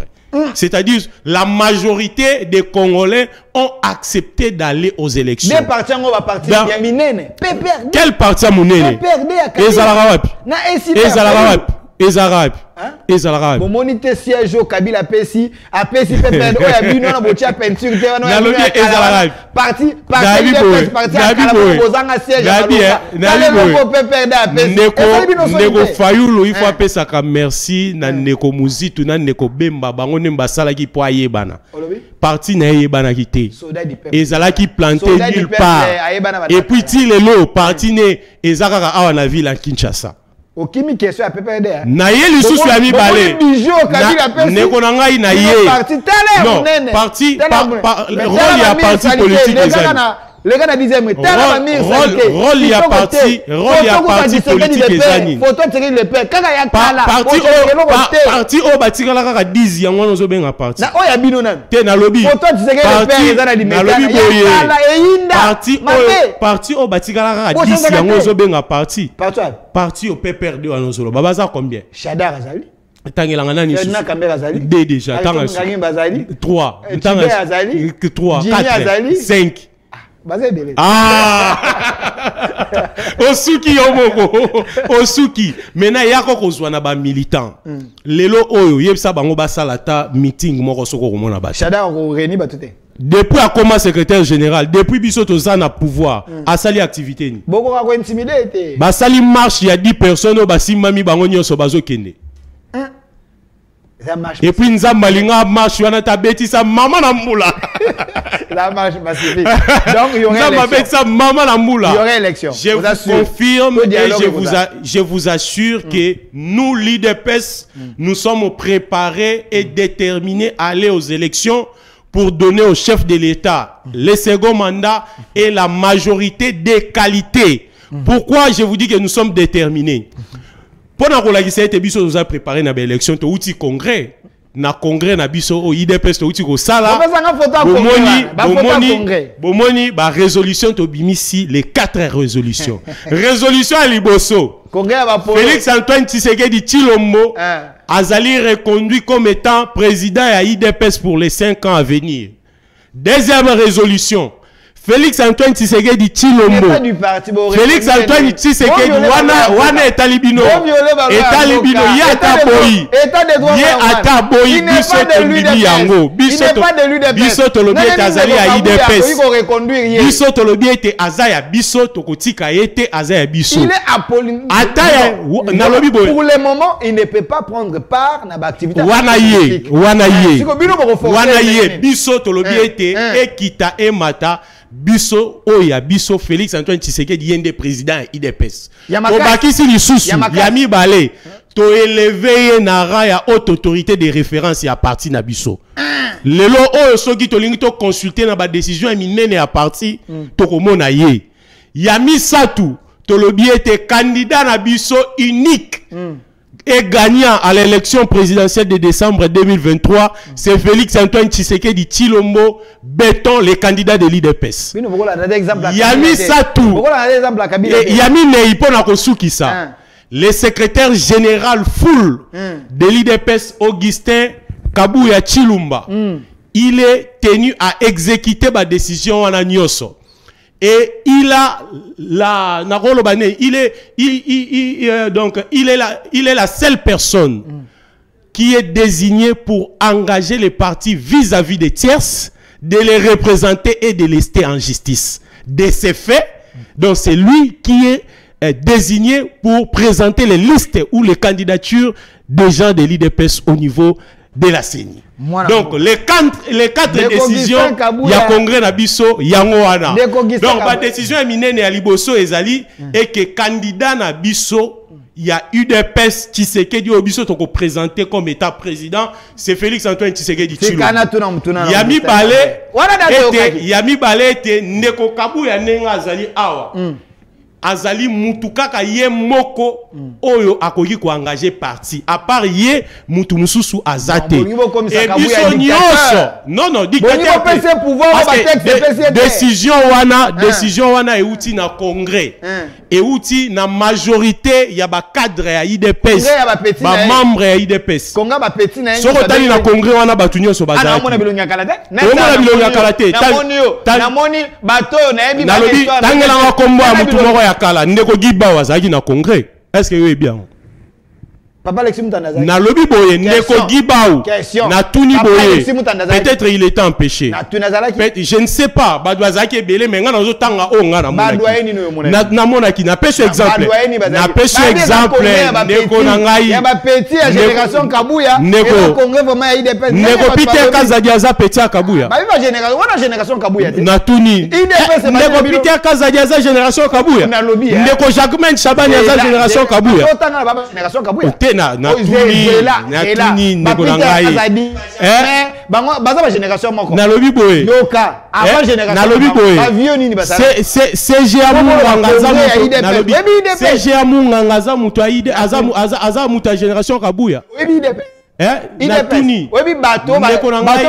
C'est-à-dire la majorité des Congolais ont accepté d'aller aux élections. Des partis on va partir bien minene. Quel parti à Mounene? Les Arabes. Les Arabes. Les Arabes. Bon monité siège au Kabila Pessi, a Pessi PPR o ya bino na botia peinture te na parti bozanga siège Neko Fayulu il faut appeler ça comme merci na Neko Muzitu na Neko Bemba bango nemba sala ki po ayebana. Parti na yebana kité. Ezala ki planté nulle part. Et puis ti lelo parti ne ezaka awa na ville à Kinshasa. Okimi question à PPRD. Na ye li susu ya mibale. Neko na ngai na ye. Non, parti rôle ya parti politique ezali. Le gars disait mais rôle ya parti politique ezali. Photo tirer le père kaka ya kala. Parti o batika la kaka 10 yango no zo benga parti. Na o ya bino nan. Te na lobby. Photo tirer le père ezana di meta. Parti o batika la kaka 10 yango zo benga parti. Parti au PPRD wa no solo. Baba za combien? Shadar azali. Tangelanga nani su déjà tanga 3 tanga 3 4 5 Osuki yomoko Osuki maintenant yako kozwa na ba militant lelo oyo yebisa bango basalata meeting moko soko komona ba Shada ko reni batute depuis a comment secrétaire général depuis biso toza na pouvoir asali activité ni boko ka ko intimider te basali marche ya 10 personnes basimami bango nyonso bazokende. Et puis nous avons marche wana bêtise sa maman na mbula. La marche pacifique. Donc il y aurait élection. Maman na mbula. Il y aurait élection. Je vous confirme et je vous assure que nous l'IDPS nous sommes préparés et déterminés à aller aux élections pour donner au chef de l'État le second mandat et la majorité des qualités. Pourquoi je vous dis que nous sommes déterminés? Pendant que la biso nous a préparé na élection to outil congrès na congrès na biso au IDPS to outil ko sala bomoni ba résolution to bimisi les 4 résolutions résolution à liboso Félix Antoine Tshisekedi Tshilombo azali reconduit comme étant président à IDPS pour les 5 ans à venir. Deuxième résolution, Félix Antoine Tshisekedi Tshilombo. Félix Antoine Tshisekedi wana etalibino yataboyi. Yataboyi biso tolobi yango. Biso tolobi etazali ya IDPS. Biso tolobi ete azaya biso tokotika ete azaya biso. Il est apolline. Pour le moment, il ne peut pas prendre part à l'activité. Wana ye biso tolobi ete ekita emata. Biso oya biso Félix Antoine Tshisekedi yende président IDPS. Obakisi lisusu yami balé to élever na ra ya haute autorité de référence ya parti na biso. Lelo oyo soki to lingi to consulter na ba décision ya minene ya parti to komona ye. Yami satu to lobi ete candidat na biso unique et gagnant à l'élection présidentielle de décembre 2023, c'est Félix Antoine Tshisekedi Tshilombo, béton les candidats de l'IDPS. Yami Satou, Yami Neipona Kosukisa, le secrétaire général full de l'IDPS, Augustin Kabouya Tshilumba, il est tenu à exécuter ma décision en Agnoso. Et il a la il est la seule personne qui est désignée pour engager les partis vis-à-vis des tierces, de les représenter et de les lester en justice. De ces faits, donc c'est lui qui est désigné pour présenter les listes ou les candidatures des gens de l'IDPS au niveau de la CENI. Donc les quatre décisions il y a congrès na biso yango wana. Donc la décision est minene ya liboso ezali et que candidat na biso il y a UDPS Tshisekedi Obiso toko présenté comme état président, c'est Félix Antoine Tshisekedi Tshilombo. Yami Balé était Ndeko Kabuya nenga azali awa. Azali mutu kaka ye moko oyo akoki ko engager parti. À part ye mutu mususu azate. Et biso nyonso. Non dictateur. Décision wana euti na congrès. Euti na majorité ya ba cadre ya IDPS. Ba membre ya IDPS. Konga ba petit na. Soko tali na congrès wana batu nyonso bazali. Na mona bilonga kalate. Na bilonga kalate. Na moni bato na yebi ba histoire. Tangela wa kombo ya mutu moko ya kala ndeko giba wazaki na congrès. Est-ce que vous bien? Papa Alexis Mutandaza. Na lobi boye ndeko gibao. Na tuni boye. Peut-être il était empêché. Je ne sais pas. Badouazaki belé mais ngana zo tanga o ngana mona. Na mona ki na pêche exemple. Na pêche exemple ndeko na ngai. Ya ba petit ya génération Kabuya. Ndeko congrès vraiment ya IDPS. Ndeko Peter Kazadi aza petit ya Kabuya. Ba viva génération, wana génération Kabuya. Na tuni. Ndeko Peter Kazadi aza génération Kabuya. Ndeko Jacquemain Chabani aza génération Kabuya. Otanga ba génération Kabuya. Na tuni ndeko na ngai bango baza ba génération moko na lobi boye yoka avant génération na lobi boye ba vieux nini basala CGA munganga za mutu na lobi CGA munganga za mutu aide aza mutu ya génération Kabuya na tuni webi bato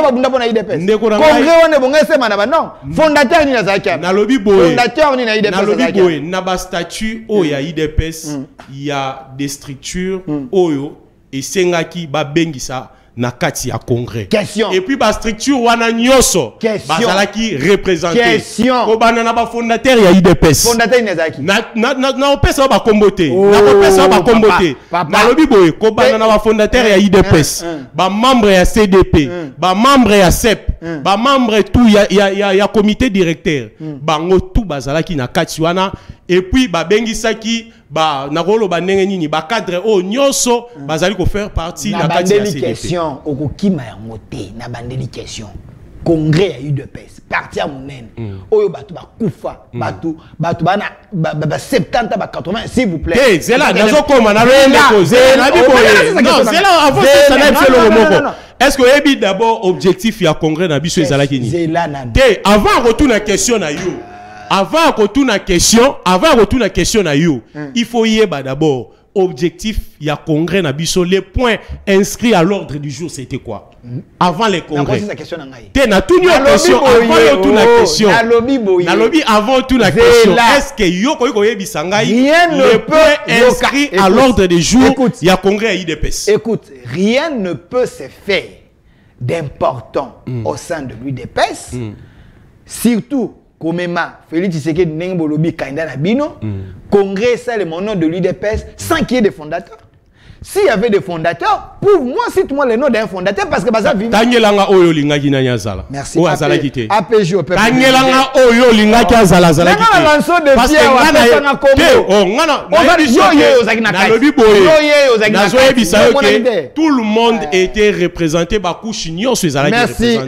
babunda pona IDPS congrès wana bonga sema na ba non fondateur ni na zakia na lobi boye fondateur ni na IDPS na lobi boye na ba statut o ya IDPS il y a des structures oyo esengaki ba bengisa na kati ya congrès. Question. Et puis ba structure wana nyoso bazalaki représenté. Ko bana na ba fondateur ya IDPS. Fondateur Nezaki. Na opesa ba kombote. Na opesa ba kombote. Na lobi boye ko bana na ba fondateur ya IDPS. Ba membre ya CDP, ba membre ya CEP, ba membre tout ya comité directeur. Bango tout bazalaki na kati wana. Et puis ba bengisaki ba nakolo ba ndenge nini ba cadre o nyoso bazali ko faire partie na kati ya CDP. Okokima ya moté na bandeli question. Congrès ya UDPS parti ya monene. Oyo batu bakufa, batu bana ba 70 ba 80 s'il vous plaît. Eh zela nazo koma na leko zela biboye. Non, zela avant ça na fait le moko. Est-ce que ebi d'abord objectif ya congrès na biso ezalaki ni? Zela na. Avant retour na question na yo. Avant retour na question na yo, il faut y aller d'abord. Objectif, il y a congrès na biso, les points inscrits à l'ordre du jour, c'était quoi? Avant les congrès. Na tout question avant tout la question. Na lobby avant tout la question. Est-ce que yo ko yebi sangai le point inscrit à l'ordre du jour, il y a congrès à IDPS. Écoute, rien ne peut se faire d'important au sein de l'UDPS. Surtout Komema, Félix Tshisekedi Nengo Lobi Kainda Nabino, congrès, c'est le nom de l'UDPS, sans qu'il y ait des fondateurs. S'il y avait des fondateurs, pour moi, cite-moi le nom d'un fondateur parce que Baza vit. Tanyelanga Oyo Lingaki Nanyazala. Merci. APJ au peuple. Tanyelanga Oyo Lingaki Azala Zala. Parce que tout le monde était représenté par Kouchinio sur Zala. Merci.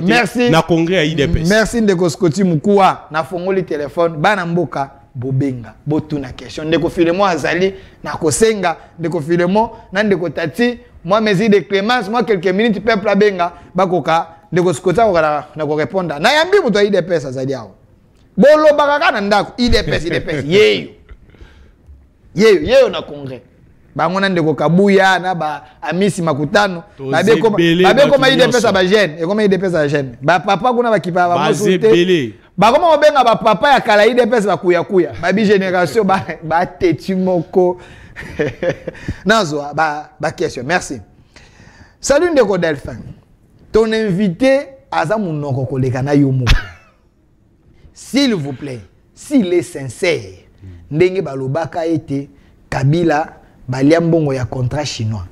Na congrès à IDPS. Merci Ndeko Scoti Mukua. Na fongoli téléphone. Banamboka. Bobenga, botuna question. Ndeko Filemo azali, na kosenga, ndeko Filemo, na ndeko Tati, moi mes idées Clémence, moi quelques minutes peuple la benga, bakoka, ndeko Skota na ko répondre. Na yambi muto IDPS azali awo. Bolo bakaka na ndako IDPS. Yeyo na congrès. Bango na ndeko Kabuya na ba Amisi Makutano, babe koma IDPS ba jeune, e koma IDPS a jeune. Ba papa kuna bakipa ba mosuté. Bah comment on benga ba papa ya kala IDPS ba kuya babi génération ba tetu moko nazo ba question. Merci. Salut Ndeko Delphin. Ton invité aza munoko koleka na yo moko. S'il vous plaît, s'il est sincère, ndenge balobaka ete Kabila baliambongo ya contrat chinois.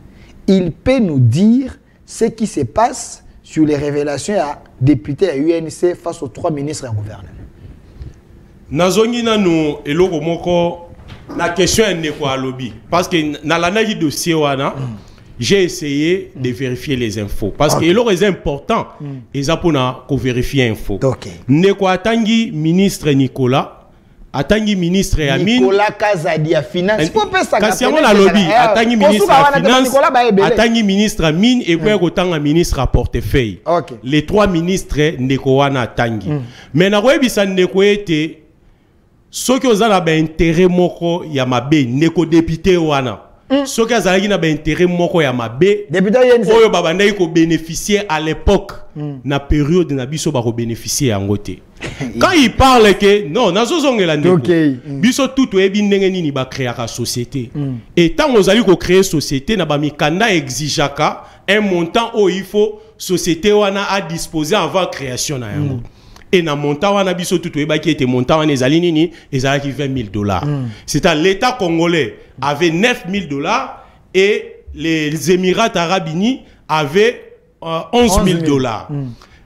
Il peut nous dire ce qui se passe sur les révélations à député à UNC face aux 3 ministres et gouvernement. Nazongi nanu eloko moko na question ende kwa lobby parce que na l'analyse dossier wana j'ai essayé de vérifier les infos parce que eloko est important et ça pour na ko vérifier info. Ne kwa tangi ministre Nicolas atangi ministre ya mine Nicolas Kazadi ya finance faut pas ça kasi yango na lobby atangi ministre ya finance atangi ministre ya mine et puis kotanga ministre à portefeuille les trois ministres ndeko wana atangi mais na koyebisa ndeko ete soki ozala ba intérêt moko ya mabe ndeko député wana soki azalaki na ba intérêt moko ya mabe député oyo babandaki ko bénéficier à l'époque na période na biso ba ko bénéficier yango te. Quand il parle que non nazozongela ndeko biso tout oyebi ndenge nini ba créer la société et tant ozali ko créer société na ba mikanda exigeaka un montant où il faut société wana à disposer avant création na yango et na montant wana biso tout oyebi qui était montant wana ezali nini ezalaki $20,000 c'est à l'état congolais avait $9,000 et les Émirats arabes unis avaient $11,000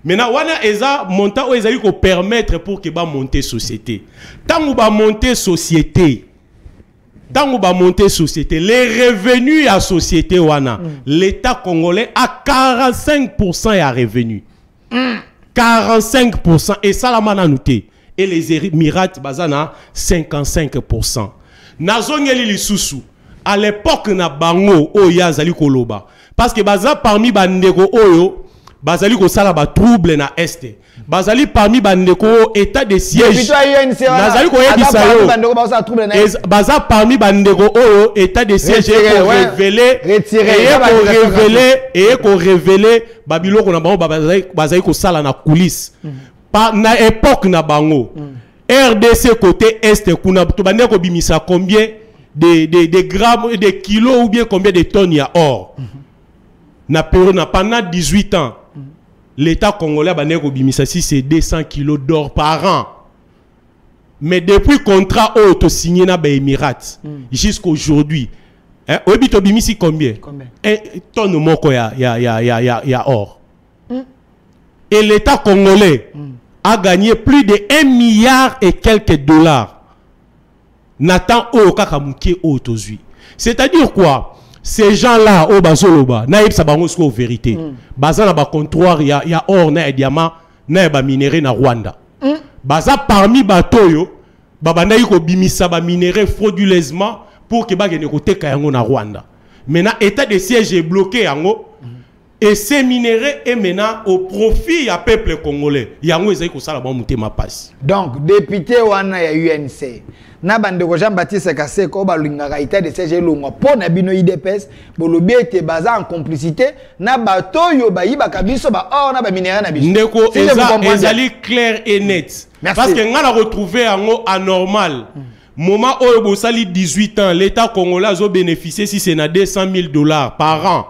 maintenant wana eza montant où ezali ko permettre pour que ba monter société tango ba monter société les revenus à société wana l'état congolais a 45% ya revenus 45% et ça la mana noté et les Émirats bazana 55%. Nazongeli lisusu à l'époque na bango oya zali koloba parce que baza parmi bandeko oyo bazali ko sala ba trouble na este bazali parmi bandeko état de siège nazali ko yebisa yo baza parmi bandeko oyo état de siège et ko révéler babiloko na bango bazali ko sala na coulisse pa na époque na bango RDC côté est kuna to bandeko bimisa combien de grammes de kilos ou bien combien de tonnes ya or na pendant 18 ans l'État congolais bandeko bimisa si c'est 200 kilos d'or par an. Mais depuis contrat auto signé na ba Émirats jusqu'aujourd'hui obito bimisi combien? Tonne moko ya or. Et l'État congolais a gagné plus de 1 milliard et quelques dollars. Nathan o kakamuke autozui. C'est-à-dire quoi? Ces gens-là au bazoloba na yebsa bango sko vérité. Baza na ba comptoir ya or na diamant na ba minerai na Rwanda. Baza parmi batoyo babanda yiko bimisa ba minerai frauduleusement pour que ba gene koteka yango na Rwanda. Maintenant état de siège est bloqué yango. Et ces minéraux est maintenant au profit du peuple congolais. Yango ezali ko sala ba mutema passe. Donc député wana ya UNC na bandeko Jean-Baptiste Kaseko balingaka état de siège longa po na bino IDPS bolobi ete baza en complicité na batoyo bayibaka biso ba or na ba minéraux na biso. Ndeko ezali clair et net. Parce que nga na retrouver yango anormal. Moment où bosali 18 ans l'état congolais a bénéficié si c'est na $200,000 par an.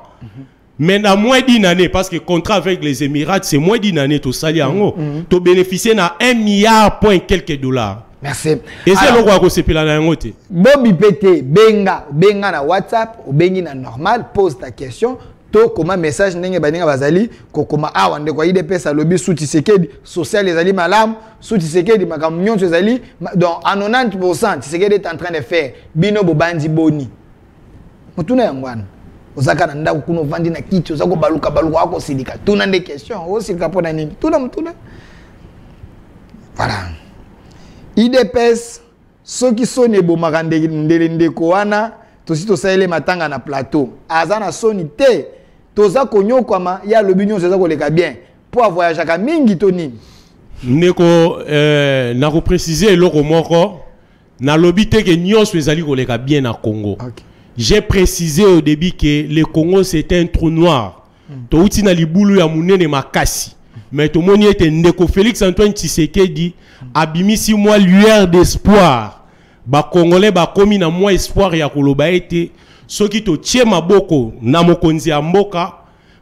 Mais dans moins d'une année, parce que contrat avec les Émirats, c'est moins d'une année, tu sali en tu bénéficier na 1 milliard point quelques dollars. Merci. Et c'est le roi que c'est pile en côté. Bobby Pété, benga na WhatsApp, ou bengi na normal, pose ta question. To comment message n'enge baninga bazali, kokoma awande kwa IDPS à lobby sous Tshisekedi, social les ali malam, sous Tshisekedi makamnyon tsali, donc à 90% Tshisekedi est en train de faire bino bobandi boni. Mutuna yangwana. Ozaka na ndako kuno vandi na kiti ozako baluka wako silika tuna des questions o silika pona nini tuna voilà IDPS soki soni bomaka ndeko wana tosi tosaele matanga na plateau azana soni te toza konyokwama ya lobinyo toza koleka bien pour voyager ka mingi to nini ndeko na ko préciser eloko moko na lobi te ke nyonso ezali koleka bien na Congo. J'ai précisé au début que le Congo c'était un trou noir. Touti na libulu ya munene makasi. Mais tout moni était ndeko Félix Antoine Tshisekedi abimisi moi lueur d'espoir. Ba Congolais ba komi na moi espoir ya koloba ete soki to tie maboko na mokonzi ya mboka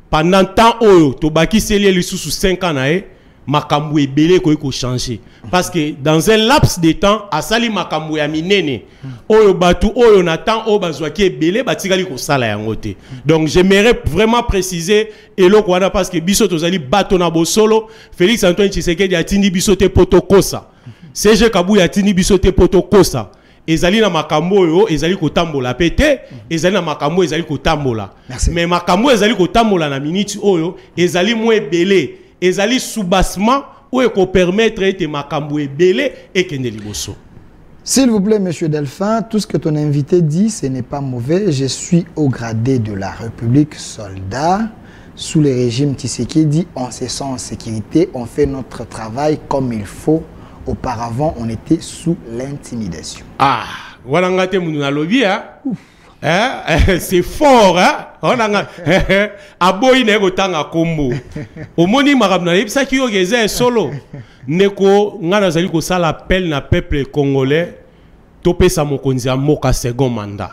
pendant temps oyo to bakiseli lisusu 5 ans na makambo ebele ko changer parce que dans un laps de temps asali makambo ya minene oyo batu oyo na temps oyo bazwaki ebele batikali ko sala yango te. Donc j'aimerais vraiment préciser eloko wana parce que biso tozali bato na bosolo Félix Antoine Tshisekedi atindi biso te potokosa CG Kabuya atindi biso te potokosa ezali na makambo oyo ezali ko tambola pete ezali na makambo ezali ko tambola mais makambo ezali ko tambola na minute oyo ezali mo ebele ezali soubassement ou eko permettre ete makambo ebele et kende liboso. S'il vous plaît, monsieur Delphin, tout ce que ton invité dit, ce n'est pas mauvais. Je suis au gradé de la République soldat. Sous le régime Tshisekedi, on se sent en sécurité, on fait notre travail comme il faut. Auparavant, on était sous l'intimidation. Ah, voilà, c'est fort, hein? On a aboyi nego tanga kombo. Omoni marabna yebisa ki yo geze solo. Neko ngana zali ko sala appel na peuple congolais. Topé sa mokonzi a moka second mandat.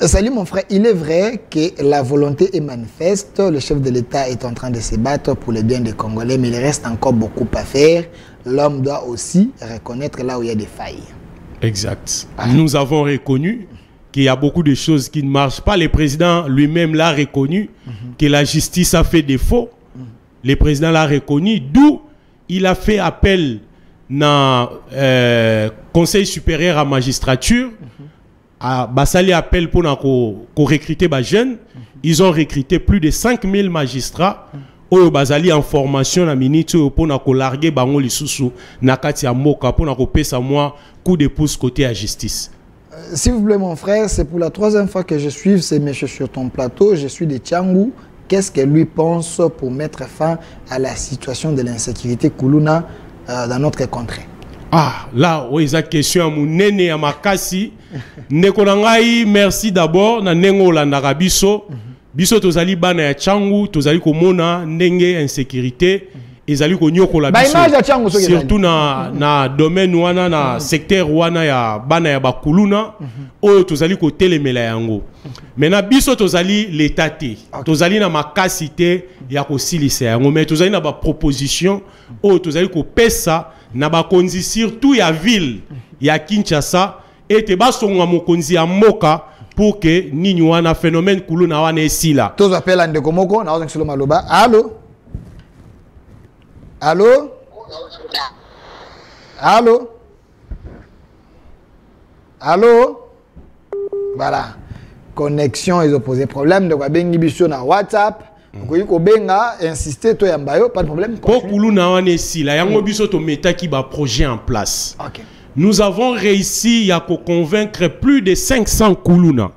Salut mon frère, il est vrai que la volonté est manifeste. Le chef de l'État est en train de se battre pour le bien des Congolais, mais il reste encore beaucoup à faire. L'homme doit aussi reconnaître là où il y a des failles. Exact. Ah. Nous avons reconnu qu'il y a beaucoup de choses qui ne marchent pas. Le président lui-même l'a reconnu, que la justice a fait défaut. Le président l'a reconnu, d'où il a fait appel dans Conseil supérieur à magistrature. À Bassali appel pour recruter des jeunes. Ils ont recruté plus de 5000 magistrats. Oyo Basali en formation na minute pour larguer bango lisusu na kati ya moka pour pesa moi coup de pouce côté à justice. S'il vous plaît mon frère, c'est pour la 3e fois que je suis ces messieurs sur ton plateau. Je suis de Tchangou. Qu'est-ce que lui pense pour mettre fin à la situation de l'insécurité Kuluna dans notre contrée? Ah, là, oui, ça question à mon néné à Makasi. Nekonangai, merci d'abord. Na nengo la narabiso. Biso tozali bana ya Tchangu, tozali komona ndenge insécurité. Ezali ko nyoko la biso. Surtout na domaine wana na secteur wana ya bana ya bakuluna. Oyo tozali ko telemela yango. Mena biso tozali l'état te. Tozali na makasi te ya ko silisa yango. Mais tozali na ba proposition. Oyo tozali ko pesa na ba konzi surtout ya ville ya Kinshasa et te ba songa mokonzi ya moka pour que nini wana phénomène kuluna wana esila. Tous appellent à Ndekomoko na ozang solo maloba. Allô? Allô? Allô? Allô? Voilà. Connexion, ils ont posé problème. Donc, bengi biso na WhatsApp. Ko benga insister to yambayo, pas de problème. Pour kuluna wana esila, yango biso to metaki ba projet en place. OK. Nous avons réussi à convaincre plus de 500 kuluna.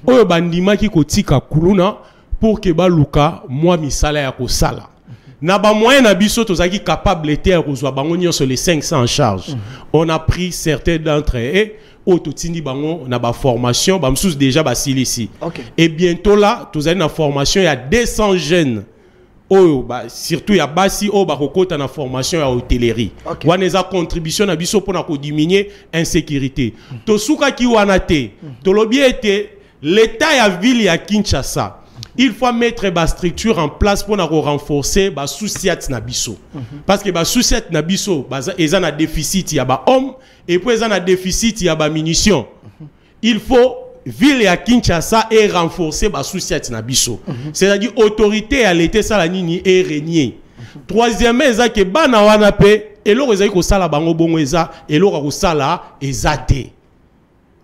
Oyo bandima ki kotika kuluna pour que baluka moi misala ya ko sala. Na ba moyen na biso tozaki capable était kozwa bango nyonso les 500 en charge. On a pris certains d'entre eux autotindi bango na ba formation, ba msous déjà ba silisi. Et bientôt là, tozali na formation il y a 200 jeunes. Oh, surtout il y a basi oh ba kokota na formation ya hôtellerie. Waneza contribution na biso pour na ko diminuer insécurité. To suka ki wana te. To lobi était l'état ya ville ya Kinshasa. Il faut mettre la structure en place pour renforcer la souciat na biso. Parce que la souciat na biso, ils ont un déficit, il y a des hommes, et puis ils ont un déficit, il y a des munitions. Il faut ville à Kinshasa et renforcer la souciat na biso. C'est-à-dire autorité à l'été salanini et régner. Troisièmement, ils ont que bana wana pe, et l'or ils ont que sala bango bongo eza, et l'or ko sala ezate.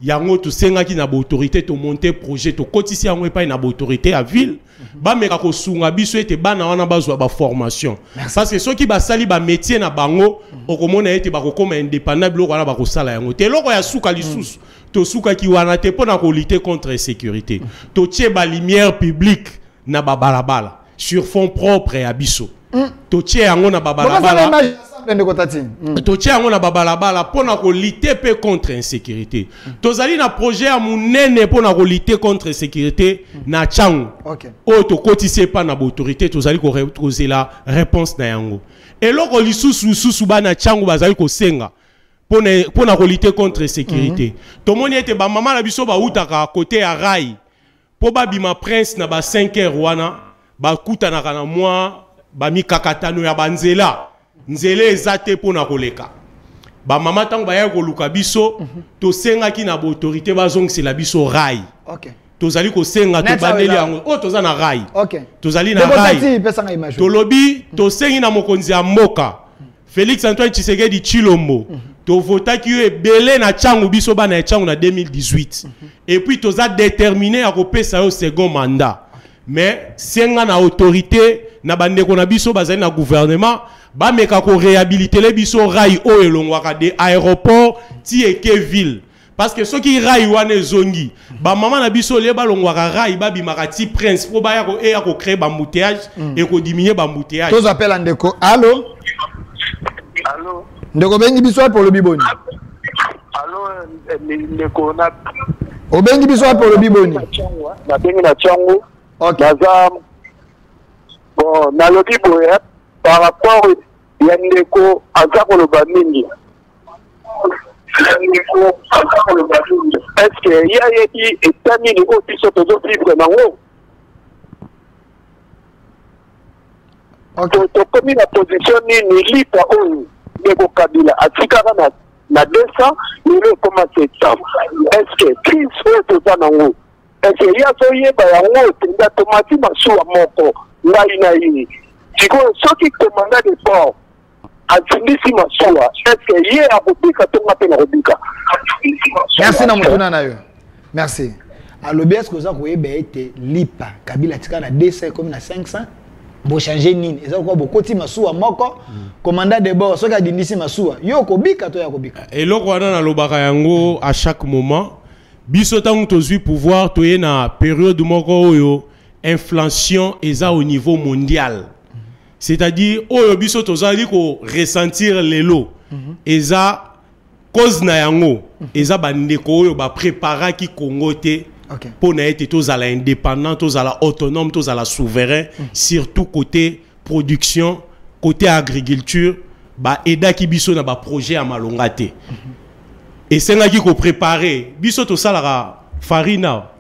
Yango to senga ki na ba autorité to monter projet to kotisi yango epai na ba autorité à ville ba meka ko sunga biso ete bana wana bazwa ba formation parce que ceux qui ba sali ba métier na bango okomona ete ba ko koma indépendant biloko wana ba ko sala yango te loko ya suka lisusu to suka ki wana te pona ko lutter contre l'insécurité to tie ba lumière publique na ba balabala sur fond propre ya biso to tie yango na ba balabala Totia on a babalabala pour na lutter contre l'insécurité. Tozali na projet à munene pour na lutter contre l'insécurité na Tchangu. O to kotise pas na autorité tozali ko reposer la réponse na yango. Et loko lisusu ba na Tchangu bazali ko senga pour na lutter contre l'insécurité. Tomoni ete ba mama na biso ba utaka côté ya rail. Po ba bima prince na ba 5h wana ba kutana kana moi ba mikakatano ya banzela. Nzele ezate pona koleka. Ba mama tango ba ya koluka biso to senga ki na ba autorité bazongisi la biso rai. Tozali ko senga to baneli yango. O toza na rai. Tozali na rai. To lobi to sengi na mokonzi ya mboka. Félix Antoine Tshisekedi Tshilombo. To vota ki ebele na Tchangu biso ba na Tchangu na 2018. Et puis toza déterminé à kopesa yo second mandat. mais senga na autorité na bande ko na biso bazali na gouvernement ba meka ko réhabiliter les biso rail o elongwaka de aéroport ti eke ville parce que ceux qui rail wane zongi ba mama na biso le balongwaka rail ba bimaka ti prince po ba ya ko créer ba embouteillage et ko diminuer ba embouteillage. Tous appellent Ndeko. Allô? Allô? Ndeko bengi biso pour le biboni. Allô, Ndeko na. O bengi biso pour le biboni. Na bengi na Tchango. OK. Bon, na lobi boya par rapport ya Ndeko aza ko loba mingi. Est-ce que il y a qui est mis au piso de vivre nango? OK. To comme la position ni lipa oyo Ndeko Kabila atikaka na 200 il comment c'est ça? Est-ce que crise est to nango? Est-ce que il y a soyeba yango tinda tomati masuwa moko ngai na yini? Tiko soki commandant de port atindisi masuwa est-ce que hier abobika to mapena robika? Merci na mutuna na yo. Merci. Alobi est-ce que ça koyeba ete lipa Kabila tika na 200 comme na 500? Bo changer nini? Eza ko bokoti masuwa moko commandant de bord soki adindisi masuwa yo kobika to ya kobika. Eloko wana na lobaka yango à chaque moment biso tango tozwi pouvoir toye na période moko oyo inflation eza au niveau mondial. C'est-à-dire oyo biso tozali ko ressentir lelo eza cause na yango eza bandeko oyo ba préparer ki Congo te pour na été tozala indépendant, tozala autonome, tozala souverain surtout côté production, côté agriculture, ba eda ki biso na ba projet à malonga te. Et c'est là qu'il faut préparer. Biso to salara farina.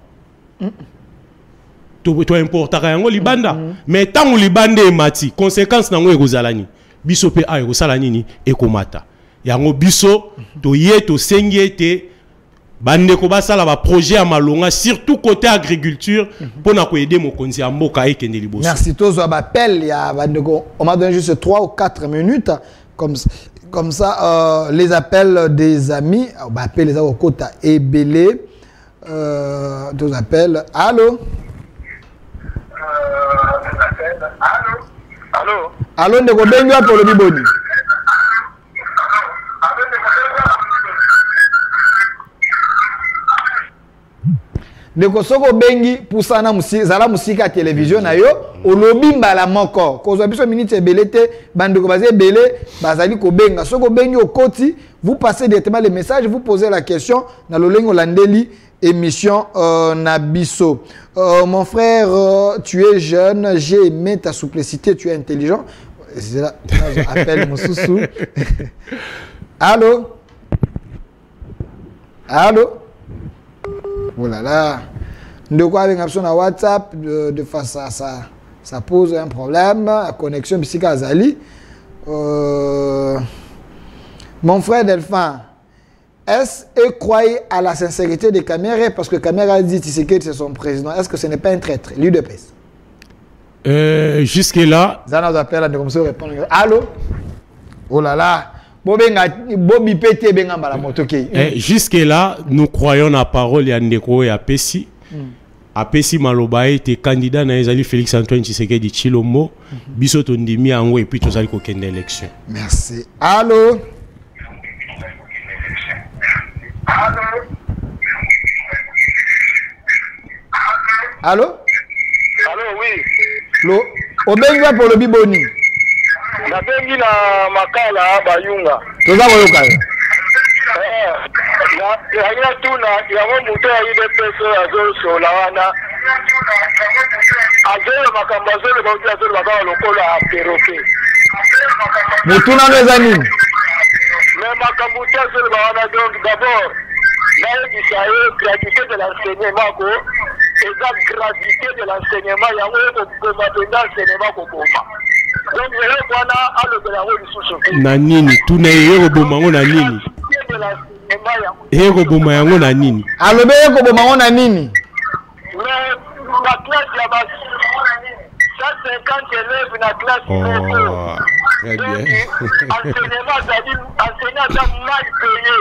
To importaka yango libanda. Mais tant que libanda est mati, conséquence nango ekozalani. Biso pe a ekosalani ni ekomata. Yango biso to ye to sengete bande ko basala ba projet à malonga surtout côté agriculture pour na ko aider mokonzi ya mboka ekende liboso. Merci tozo appel ya bande ko on m'a donné juste 3 ou 4 minutes comme ça, les appels des amis, on va appeler les avocats et Belé. Deux appels. Allô? Allô? Allô, Ndeko Bengi pour le Biboni. Ndeko Soko Bengi pour ça na musika zala musika télévision na yo olobi mbala moko kozwa biso minute ebelete bandeko bazé belé bazali ko benga Soko Bengi okoti vous passez directement les messages vous posez la question na lolengo landeli émission Nabiso. Mon frère, tu es jeune, j'ai aimé ta simplicité, tu es intelligent. C'est là, appelle mon soussou. Allô? Allô? Oh là là. De quoi avec l'option à WhatsApp, de face à ça, ça pose un problème. La connexion Psychazali. Mon frère Delphin. Est-ce que croyez à la sincérité de Kamere parce que Kamere a dit Tshisekedi c'est son président. Est-ce que ce n'est pas un traître, l'UDPS? Jusque-là. Ça nous appelle à comme ça répondre. Allô? Oh là là. Jusque-là, nous croyons la parole de Ndeko et Apesi. Apesi Maloba était candidat dans les Félix Antoine Tshisekedi Tshilombo. Bisoto Ndimi Ango et puis tous allez qu'aucune élection. Merci. Allô? Allô? Allô, oui. Lo, obenga pour le Biboni. Na bengi na makala bayunga. Toza boyoka. Ya tuna ya muto ya UDPS azo solawana. Azo makambo azo ba azo ba lokola aperope. Mutuna neza nini? Mais makambo azo ba wana donc d'abord la gratuité de l'enseignement et la gravité de l'enseignement, il y a un l'enseignement pour donc il y a Nanini, tout n'est pas bon, nanini. Boma yango na nini? Alobe ko boma yango na nini? Mais la classe ya ba 150 élèves na classe. Oh, très bien. Enseignement mal payé.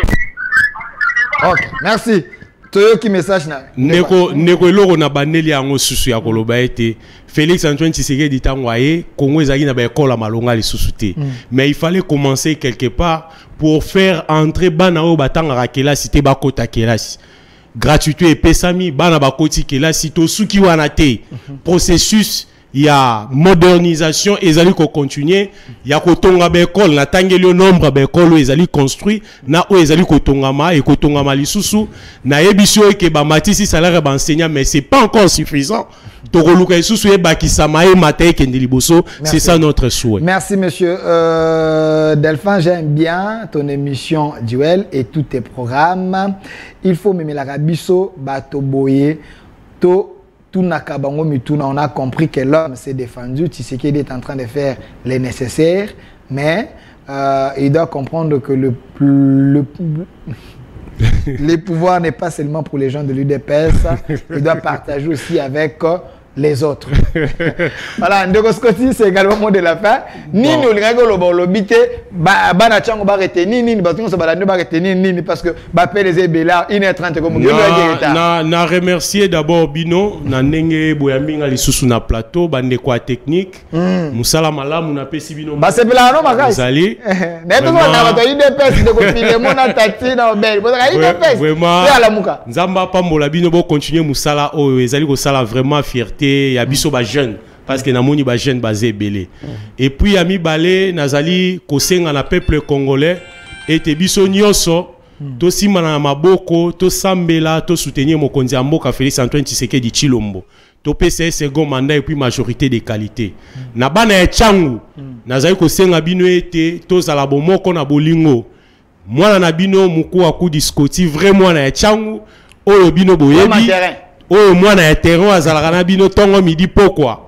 Ok, merci. toyoki message na ndeko eloko na bandeli yango susu ya koloba ete Félix Antoine Tshisekedi tango aye Congo ezaki na ba école malonga lisusu te mais il fallait commencer quelque part pour faire entrer bana o batanga kelasi te bakota kelasi gratuité epesami bana bakoti kelasi to suki wana te processus ya modernisation ezali ko continuer ya kotonga ba école na tangeli nombre ba école ezali construit na o ezali kotongama et kotongama lisusu na yebisio ke ba matisi salaire ba enseignant mais c'est pas encore suffisant tokoluka lisusu e bakisama e matai kendeli boso. C'est ça notre souhait. Merci monsieur Delphin, j'aime bien ton émission Duel et tous tes programmes. Il faut même la rabiso bato boye to tout nakabango mituna, on a compris que l'homme s'est défendu, Tshisekedi est en train de faire les nécessaires, mais il doit comprendre que le pouvoir n'est pas seulement pour les gens de l'UDPS, il doit partager aussi avec les autres. Voilà, Ndeko Scotty, c'est également le mot de la fin. Ni nous le lobité, bana chango ba retenir ni parce que ça ba ba retenir ni parce que ba PLZ Bela 1h30 comme na remercier d'abord Bino na ndenge boyambinga lisusu na plateau bande kwa technique musala malamu na pesi Bino ba c'est bela no makai zali na to na ba IDPS de ko Filemon na tati na obel bo ka IDPS vraiment nzamba pambola Bino bo continuer musala o ezali ko sala vraiment fierté ya biso ba jeune parce que namoni ba jeune basé belé et puis ami balé nazali kosenga na peuple congolais et te biso nyonso to simana na maboko to sambela to soutenir mokonzi ya mboka Félix Antoine Tshisekedi Tshilombo to pesa second mandat et puis majorité de qualité na bana ya changu nazali kosenga bino ete to zala bomoko na bolingo mwana na bino muku akudi Scotty vraiment na ya changu oyo bino boyebi oyo mwana ya terrain azalaka na bino tongo midi pokwa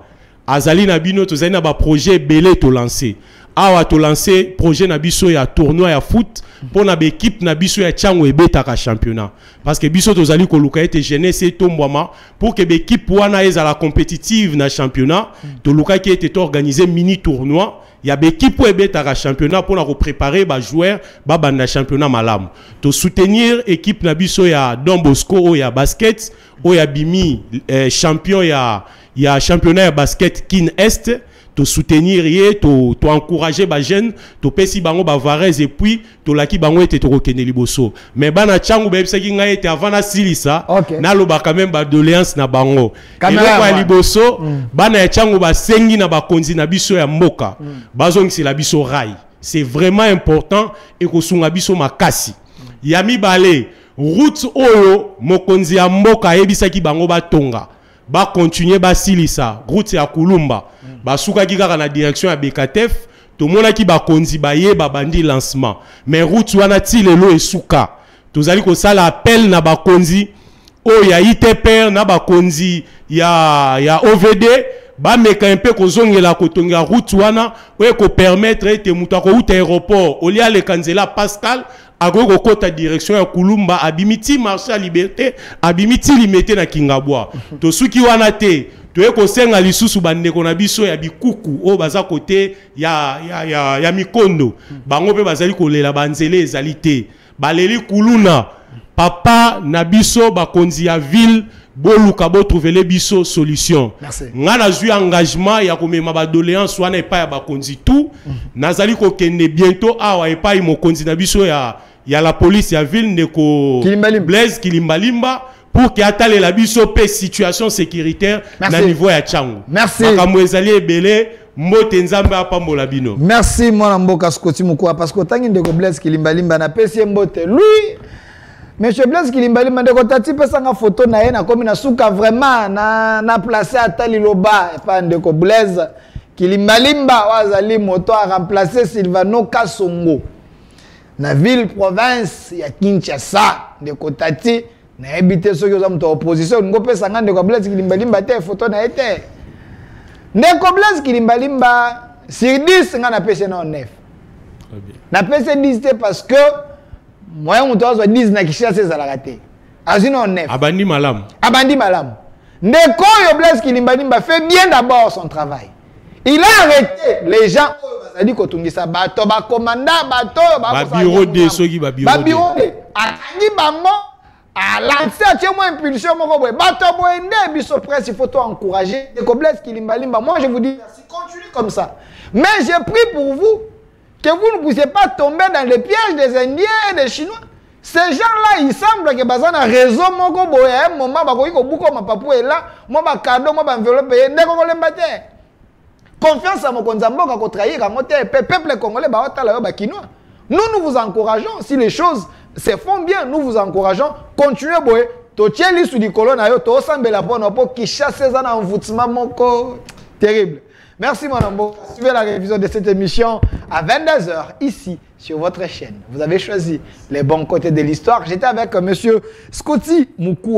azali na bino tozali na ba projet belé to lancer awa to lancer projet na biso ya tournoi ya foot pour na équipe na biso ya chango ebetaka championnat parce que biso tozali ko luka ete jeunesse tombwama pour que l'équipe wana ezala compétitive na championnat to luka ki ete to organiser mini tournoi ya équipe pour ebetaka championnat pour na ko préparer ba joueur ba banda championnat malamu to soutenir équipe na biso ya Don Bosco o ya basket o ya bimi champion ya championnat ya basket Kin Est to soutenir ye to encourager ba jeune to pesi bango ba varese et puis to laki bango ete to kokende liboso mais bana changu ba ebisaki ngai ete avant na silisa na loba quand même ba doléance na bango eloko ya liboso bana ya changu ba sengi na ba konzi na biso ya mboka bazongisi la biso rai c'est vraiment important et ko sunga biso makasi yami balé route oyo mokonzi ya mboka ebisaki bango ba tonga ba continuer ba silisa route ya Kulumba ba suka ki kaka na direction ya Bekatef to mona ki ba konzi ba ye ba bandi lancement mais route wana ti lelo esuka tozali ko sala appel na ba konzi o ya ITPR na ba konzi ya OVD ba meka un peu ko zongela ko tonga route wana o ko permettre ete muta ko uta aéroport o lia le kanzela Pascal agoko kota direction ya Kulumba abimiti marché à liberté abimiti limité na Kingabwa to suki wana te to eko senga lisusu bandeko na biso ya bikuku o baza côté ya mikondo bango pe bazali kolela banzele ezali te baleli kuluna papa na biso bakonzi ya ville boluka bo trouver les biso solution ngana zui engagement ya komema ba doléance wana epa ya bakonzi tout nazali ko kende bientôt awa epa mokonzi na biso ya la police ya ville ndeko Blaise Kilimbalimba pour que atale la biso pe situation sécuritaire na niveau ya changu. Merci. Makambo ezali ebele mbote nzambe apambola bino. Merci mwana mboka Scotty Mukwa parce que tangi ndeko Blaise Kilimbalimba na pesi mbote lui Monsieur Blaise Kilimbalimba ndeko tati pesa nga photo na ye na komi na suka vraiment na placer atali loba pa ndeko Blaise Kilimbalimba wazali moto a remplacer Silvano Kasongo na ville province ya Kinshasa ndeko tati na ebité soki oza moto opposition ngo pesa nga ndeko Blaise Kilimbalimba te photo na ete ndeko Blaise Kilimbalimba sur 10 nga na pese na 9 na pese 10 te parce que moyen moto azwa 10 na Kinshasa ezalaka te azino 9 abandi malamu ndeko yo Blaise Kilimbalimba fait bien d'abord son travail. Il a arrêté les gens bazali kotungisa bato ba commanda bato ba bureau de soki ba bureau de akangi bango à lancer à moi impulsion mon boy bato boende biso presse il faut toi encourager les Blaise Kilimba Limba. Moi je vous dis merci, continuez comme ça, mais j'ai pris pour vous que vous ne puissiez pas tomber dans les pièges des Indiens et des Chinois. Ces gens-là, il semble que bazan a raison mon boy un moment ba ko buko ma papou est là moi ba cadeau moi ba enveloppe ndé ko lembate confiance à mon konzamboka ko trahir à moté peuple congolais ba otala ba kinois. Nous vous encourageons si les choses se font bien, nous vous encourageons. Continuez, boy. Totieli sous du colon, to semble la bonne qui chasse ces envoûtements, mon corps. Terrible. Merci, mon amour. Suivez la révision de cette émission à 22h, ici, sur votre chaîne. Vous avez choisi les bons côtés de l'histoire. J'étais avec monsieur Scotty Moukou.